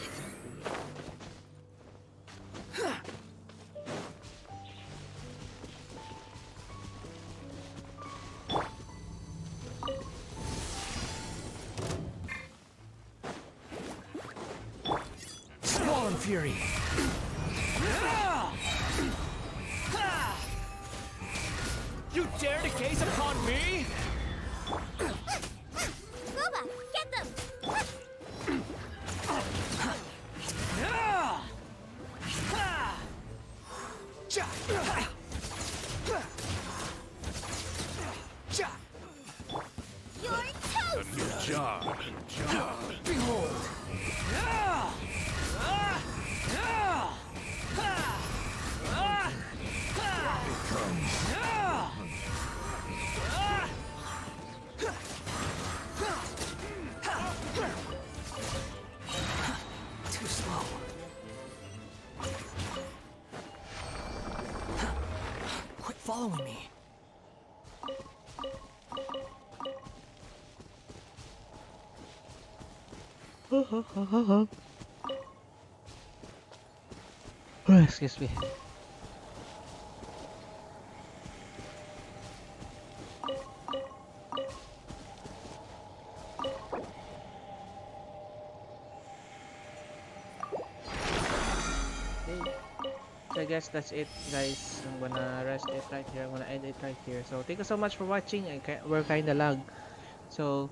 fury. You dare to gaze upon me? Luba, get them! You're toast! A new job. Behold! Too slow. Quit following me. Excuse me. So I guess that's it, guys. I'm gonna rest it right here. I'm gonna end it right here. So thank you so much for watching. We're kinda lag. So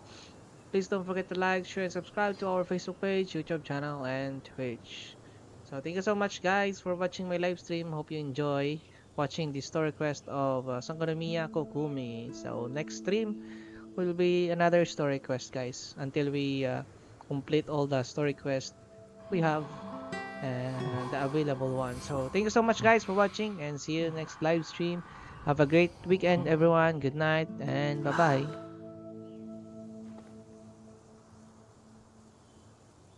please don't forget to like, share, and subscribe to our Facebook page, YouTube channel, and Twitch. So thank you so much, guys, for watching my live stream. Hope you enjoy watching the story quest of Sangonomiya Kokumi. So next stream will be another story quest, guys. Until we complete all the story quests we have and the available one. So thank you so much, guys, for watching, and see you next live stream. Have a great weekend, everyone. Good night and bye bye.